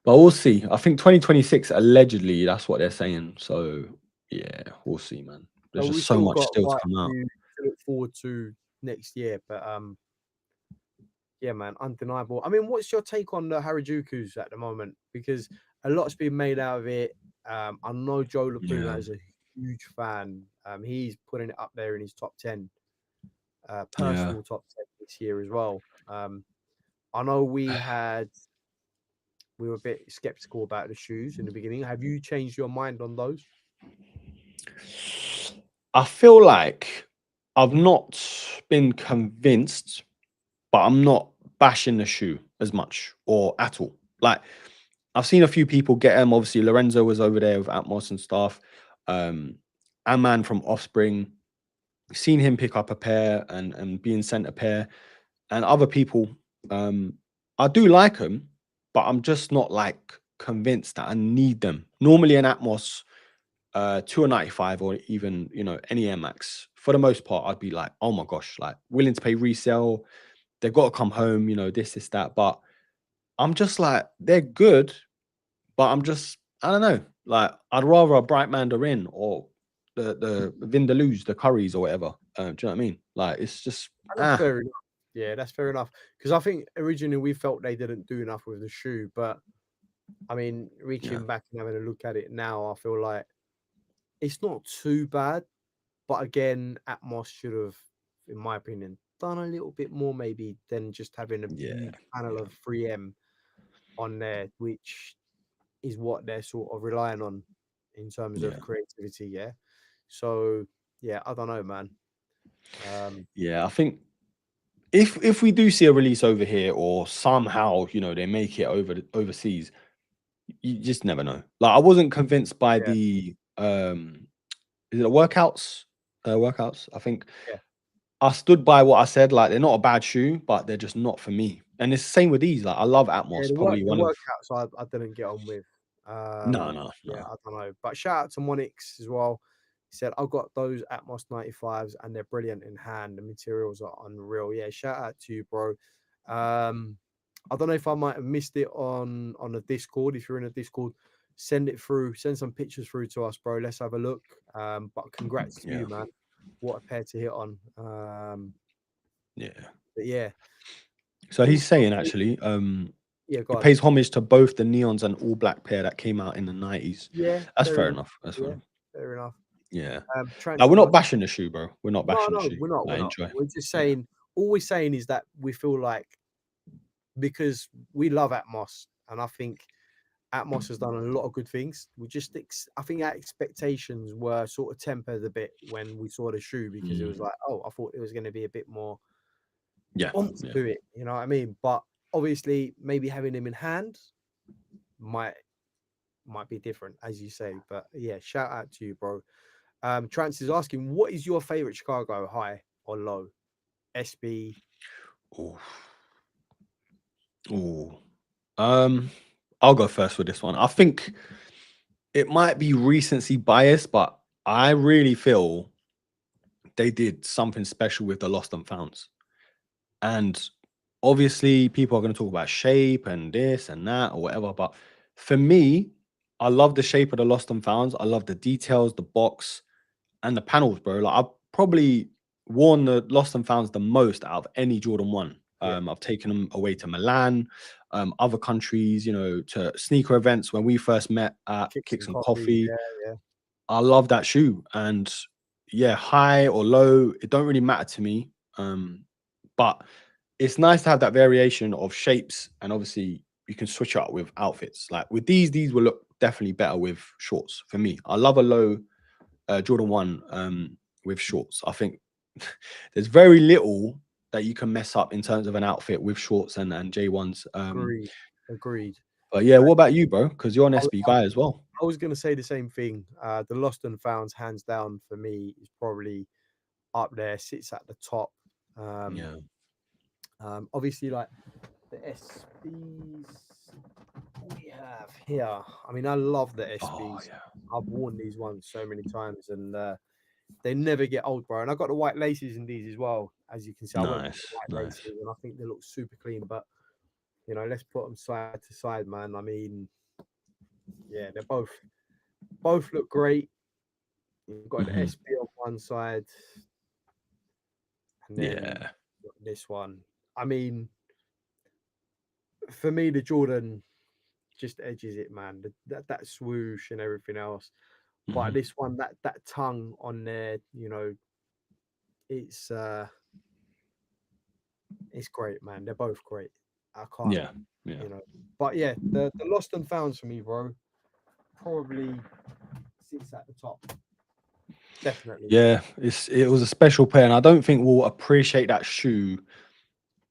But we'll see. I think 2026 allegedly, that's what they're saying. So yeah, we'll see, man. so There's just we so still much got still to quite come a out. few to look forward to next year. But yeah, man, undeniable. I mean, what's your take on the Harajukus at the moment? Because a lot's been made out of it. I know Joe Lacuna Yeah, is a huge fan. He's putting it up there in his top 10, yeah. personal top 10 this year as well. I know we were a bit skeptical about the shoes in the beginning. Have you changed your mind on those? I feel like I've not been convinced, but I'm not bashing the shoe as much or at all. Like I've seen a few people get them. Obviously, Lorenzo was over there with Atmos and stuff. Aman from Offspring, seen him pick up a pair and being sent a pair, and other people. I do like them, but I'm just not like convinced that I need them. Normally, an Atmos to a 95 or even any Air Max, for the most part, I'd be like, oh my gosh, like willing to pay resale. They've got to come home, this, that. But I'm just like, they're good, but I don't know. Like, I'd rather a bright mandarin or the Vindaloos, the curries or whatever. Do you know what I mean? Like, it's just And that's fair enough. Yeah, that's fair enough. Because I think originally we felt they didn't do enough with the shoe, but I mean, yeah, reaching back and having a look at it now, I feel like it's not too bad. But again, Atmos should have, in my opinion, done a little bit more maybe than just having a yeah, huge panel yeah, of 3M on there, which is what they're sort of relying on in terms of yeah, creativity. Yeah. So yeah, I don't know, man. Um, yeah. I think if we do see a release over here or somehow they make it overseas, you just never know. Like I wasn't convinced by yeah, the is it the workouts? Workouts. I think yeah, I stood by what I said. Like they're not a bad shoe, but they're just not for me. And it's the same with these. Like I love Yeah, Atmos, probably the one of workouts I didn't get on with. no, no, Yeah, no. I don't know. But shout out to Monix as well. He said, I've got those Atmos 95s and they're brilliant in hand. The materials are unreal. Yeah, shout out to you, bro. I don't know if I might have missed it on the Discord. If you're in a Discord, send it through, send some pictures through to us, bro. Let's have a look. But congrats to Yeah, you, man. What a pair to hit on. yeah. But yeah. So he's Also, saying actually, yeah, go it on. pays homage to both the neons and all black pair that came out in the 90s. Yeah, That's fair fair enough. enough. That's Yeah, fine. fair enough. Yeah. Now Trance we're is not like, bashing the shoe, bro. We're not no, bashing the no, shoe. we're not. I We're not. enjoy. We're just Yeah. saying, all we're saying is that we feel like because we love Atmos, and I think Atmos has done a lot of good things. We just, I think our expectations were sort of tempered a bit when we saw the shoe because it was Mm. like, oh, I thought it was going to be a bit more Yeah. oomph Yeah. to it. You know what I mean? But obviously, maybe having him in hand might be different, as you say. But yeah, shout out to you, bro. Trance is asking, what is your favorite Chicago, high or low? SB. Ooh. Ooh. I'll go first with this one. I think it might be recency bias, but I really feel they did something special with the lost and founds. And obviously, people are going to talk about shape and this and that or whatever. But for me, I love the shape of the lost and founds. I love the details, the box, and the panels, bro. Like I've probably worn the lost and founds the most out of any Jordan 1. Yeah, I've taken them away to Milan, other countries, you know, to sneaker events when we first met at kicks Kicks and and coffee. Coffee. Yeah, I love that shoe. And yeah, high or low, it don't really matter to me. But it's nice to have that variation of shapes, and obviously you can switch up with outfits. Like with these will look definitely better with shorts for me. I love a low Jordan 1 with shorts. I think there's very little that you can mess up in terms of an outfit with shorts and J1s. agreed. Agreed. But yeah, what about you, bro? Because you're an I, SB guy as well. I was going to say the same thing. The Lost and Founds, hands down, for me, is probably up there, sits at the top. Um, Yeah. Obviously, like the SBs we have here. I mean, I love the Oh SBs. yeah. I've worn these ones so many times, and they never get old, bro. And I got the white laces in these as well. As you can see, I went with Nice. the white Nice. laces, and I think they look super clean. But you know, let's put them side to side, man. I mean, yeah, they're both look great. You've got an Hmm. SB on one side, and then Yeah. this one. I mean, for me, the Jordan just edges it, man. That swoosh and everything else. But Hmm. this one, that tongue on there, you know, it's uh it's great, man. They're both great. I can't, Yeah. Yeah. you know. But yeah, the lost and founds for me, bro, probably sits at the top. Definitely. Yeah. It was a special pair, and I don't think we'll appreciate that shoe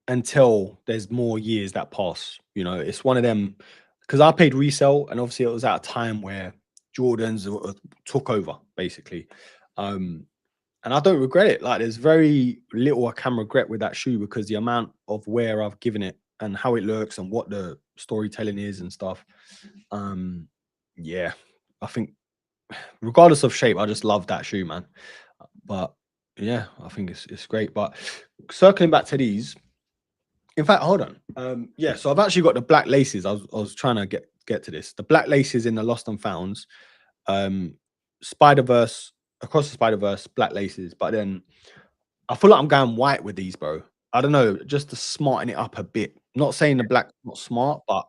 until there's more years that pass. You know, it's one of them because I paid resale, and obviously it was at a time where Jordans took over basically. Um, and I don't regret it. Like, there's very little I can regret with that shoe because the amount of wear I've given it and how it looks and what the storytelling is and stuff. Um, yeah, I think regardless of shape, I just love that shoe, man. But yeah, I think it's great. But circling back to these, in fact, hold on. Yeah, so I've actually got the black laces. I was trying to get to this. The black laces in the Lost and Founds, Spider Verse across the Spider Verse, black laces. But then I feel like I'm going white with these, bro. I don't know, just to smarten it up a bit. Not saying the black not smart, but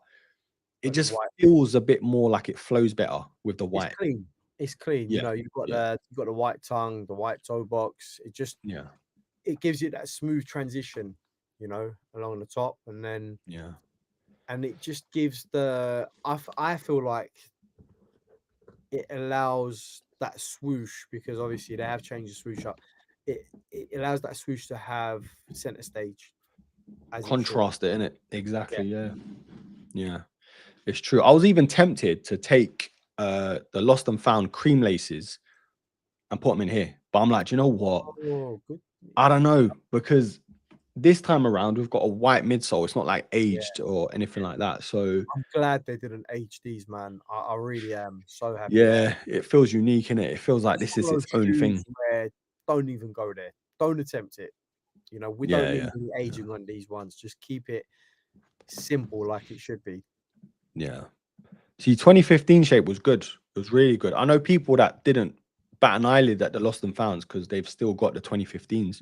it But the just white, feels a bit more like it flows better with the it's white. clean. It's clean. You Yeah, know, yeah, you've got the white tongue, the white toe box. yeah, It gives you that smooth transition, you know, along the top, yeah. and it just gives I feel like it allows that swoosh because obviously they have changed the swoosh up. It allows that swoosh to have center stage as it should. Contrast it in it Yeah. exactly. Yeah, yeah. It's true. I was even tempted to take the Lost and Found cream laces and put them in here, but I'm like, do you know what? Oh, good. I don't know because this time around we've got a white midsole. It's not like Yeah, aged or anything like that. So I'm glad they didn't age these, man. I really am so happy that yeah, it feels unique, innit? It feels like this some is of its those own shoes thing. where don't even go there. Don't attempt it. You know, we don't Yeah, need yeah, any yeah, aging on these ones. Just keep it simple like it should be. yeah. See, 2015 shape was good. It was really good. I know people that didn't bat an eyelid at the lost and founds because they've still got the 2015s.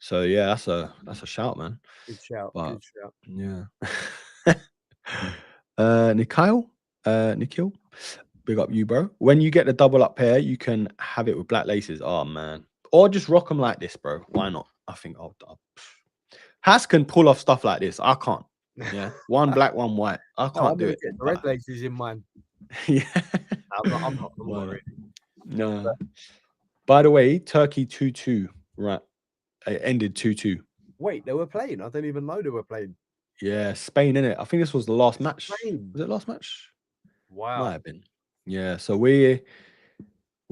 So yeah, that's a shout, man. Good shout. But Good shout. yeah. Nikhil, Nikhil, big up you, bro. When you get the double up pair, you can have it with black laces. Oh man, or just rock them like this, bro. Why not? I think I'll Has can pull off stuff like this. I can't. Yeah, one black, one white. I No, can't I'm do gonna it. get the red But laces in mine. yeah, I'm not. I'm not. I'm why not not? really. No. By the way, Turkey 2-2. Right, it ended 2-2. Wait, they were playing. I didn't even know they were playing. Yeah, Spain in it. I think this was the last match. Spain. Was it last match? Might Wow. have been. Yeah. So we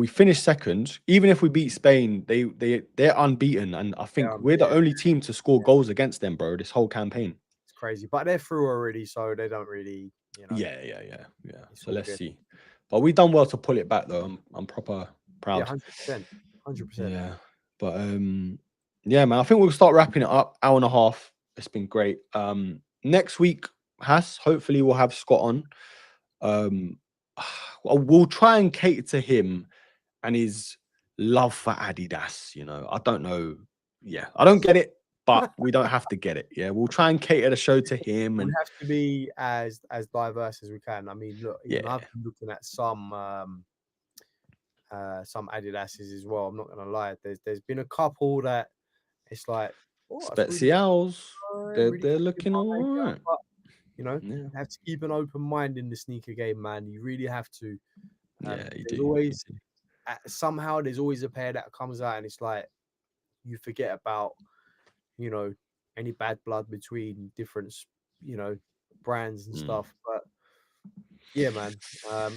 finished second. Even if we beat Spain, they're unbeaten, and I think we're the Yeah, only team to score goals against them, bro. This whole campaign. it's crazy. But they're through already, so they don't really, Yeah, yeah, yeah, yeah. it's So all let's good. see. But we done well to pull it back, though. I'm proper Yeah, proud. 100%. 100%. Yeah. But yeah, man. I think we'll start wrapping it up. Hour and a half. It's been great. Next week, hopefully we'll have Scott on. Um, we'll try and cater to him and his love for Adidas. You know, I don't know. Yeah, I don't get it, but we don't have to get it. Yeah, we'll try and cater the show to him. We And have to be as diverse as we can. I mean, look, even yeah, I've been looking at some Adidas's as well. I'm not gonna lie. There's been a couple that it's like, oh, that's really specials. really They're catching looking my all radar. right. But you know, Yeah, you have to keep an open mind in the sneaker game, man. You really have to. yeah, you There's do. always somehow there's always a pair that comes out, and it's like you forget about you know any bad blood between different you know brands and Mm, stuff. But yeah, man,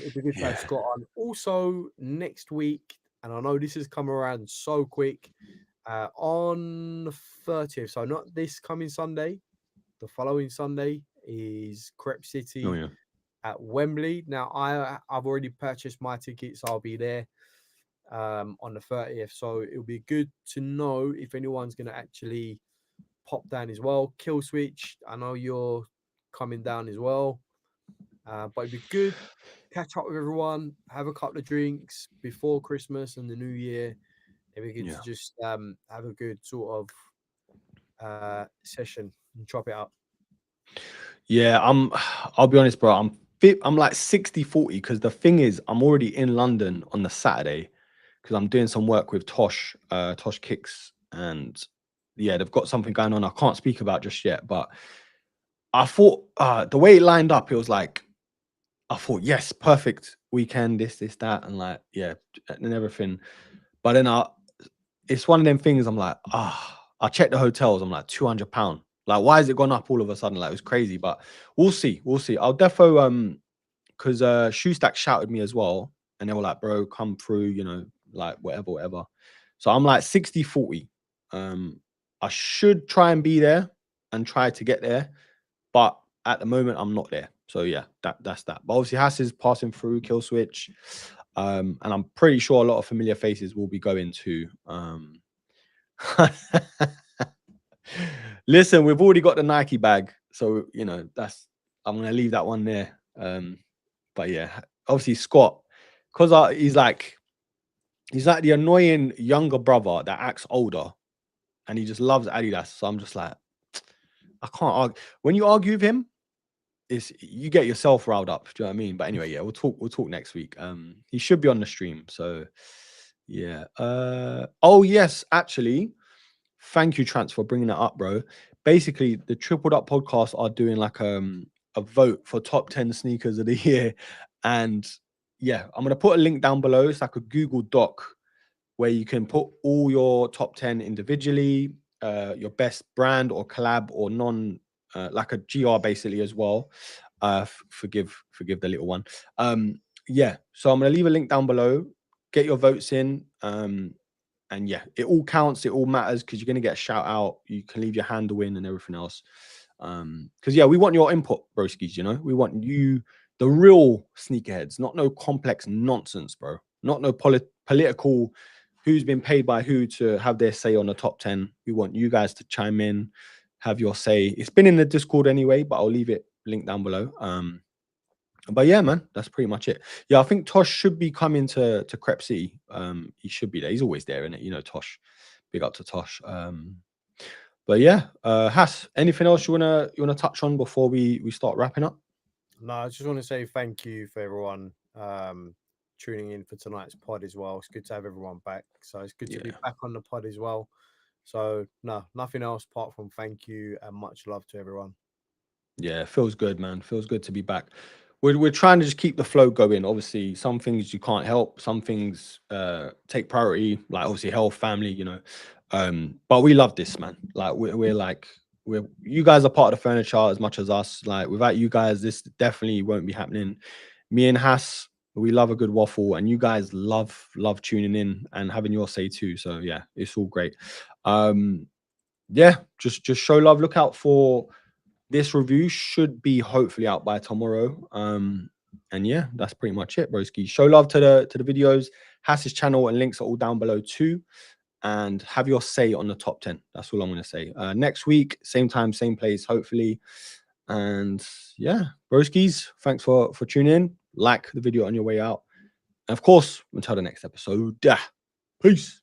it'd be good to have yeah. Scott on. Also next week, and I know this has come around so quick. On the 30th, so not this coming Sunday, the following Sunday is Crep Oh City yeah. at Wembley. Now I've already purchased my tickets. I'll be there on the 30th. So it'll be good to know if anyone's going to actually pop down as well. Kill Switch, I know you're coming down as well. But it'd be good catch up with everyone, have a couple of drinks before Christmas and the New Year. It'd be good Yeah. to just have a good sort of session and chop it up. Yeah, I'll be honest, bro. I'm like 60-40 because the thing is, I'm already in London on the Saturday because I'm doing some work with Tosh Kicks, and yeah, they've got something going on I can't speak about just yet. But I thought the way it lined up, it was like I thought, yes, perfect weekend, this, that, and like, yeah, and everything. But then it's one of them things. I'm like, I checked the hotels. I'm like, £200. Like, why has it gone up all of a sudden? Like, it was crazy. But we'll see, we'll see. I'll defo because Shoestack shouted me as well, and they were like, bro, come through, you know, like whatever, whatever. So I'm like 60-40. I should try and be there and try to get there, but at the moment I'm not there. So yeah, that's that. But obviously Hass is passing through Kill Switch. And I'm pretty sure a lot of familiar faces will be going to listen, we've already got the Nike bag, so you know I'm gonna leave that one there. But yeah, obviously Scott, because he's like the annoying younger brother that acts older, and he just loves Adidas. So I'm just like, I can't argue. When you argue with him, it's you get yourself riled up. Do you know what I mean? But anyway, yeah, we'll talk next week. He should be on the stream. So yeah. Oh yes, actually, thank you, Trance, for bringing that up, bro. Basically, the Tripled Up podcast are doing like a vote for top 10 sneakers of the year. And yeah, I'm gonna put a link down below. It's like a Google Doc where you can put all your top 10 individually, your best brand or collab or non like a GR basically as well. Forgive the little one. Yeah, so I'm gonna leave a link down below. Get your votes in. And yeah, it all counts, it all matters, because you're going to get a shout out. You can leave your handle in and everything else. Because yeah, we want your input, broskies. You know, we want you, the real sneakerheads, not no complex nonsense, bro. Not no political, who's been paid by who to have their say on the top 10. We want you guys to chime in, have your say. It's been in the Discord anyway, but I'll leave it linked down below. But yeah, man, that's pretty much it. Yeah, I think Tosh should be coming to Crep City. He should be there. He's always there, isn't it? You know, Tosh. Big up to Tosh. But yeah, Hass, anything else you wanna touch on before we start wrapping up? No, I just want to say thank you for everyone tuning in for tonight's pod as well. It's good to have everyone back. So it's good to be Yeah. back on the pod as well. So no, nothing else apart from thank you and much love to everyone. Yeah, feels good, man. Feels good to be back. We're trying to just keep the flow going. Obviously, some things you can't help, some things take priority, like obviously health, family, you know. But we love this, man. Like we're like we're you guys are part of the furniture as much as us. Like without you guys, this definitely won't be happening. Me and Hass, we love a good waffle, and you guys love tuning in and having your say too. So yeah, it's all great. Yeah, just show love. Look out for this review, should be hopefully out by tomorrow. And yeah, that's pretty much it, broski. Show love to the videos. Hass's channel and links are all down below too. And have your say on the top 10. That's all I'm going to say. Next week, same time, same place, hopefully. And yeah, broskis, thanks for tuning in. Like the video on your way out. And of course, until the next episode. Peace.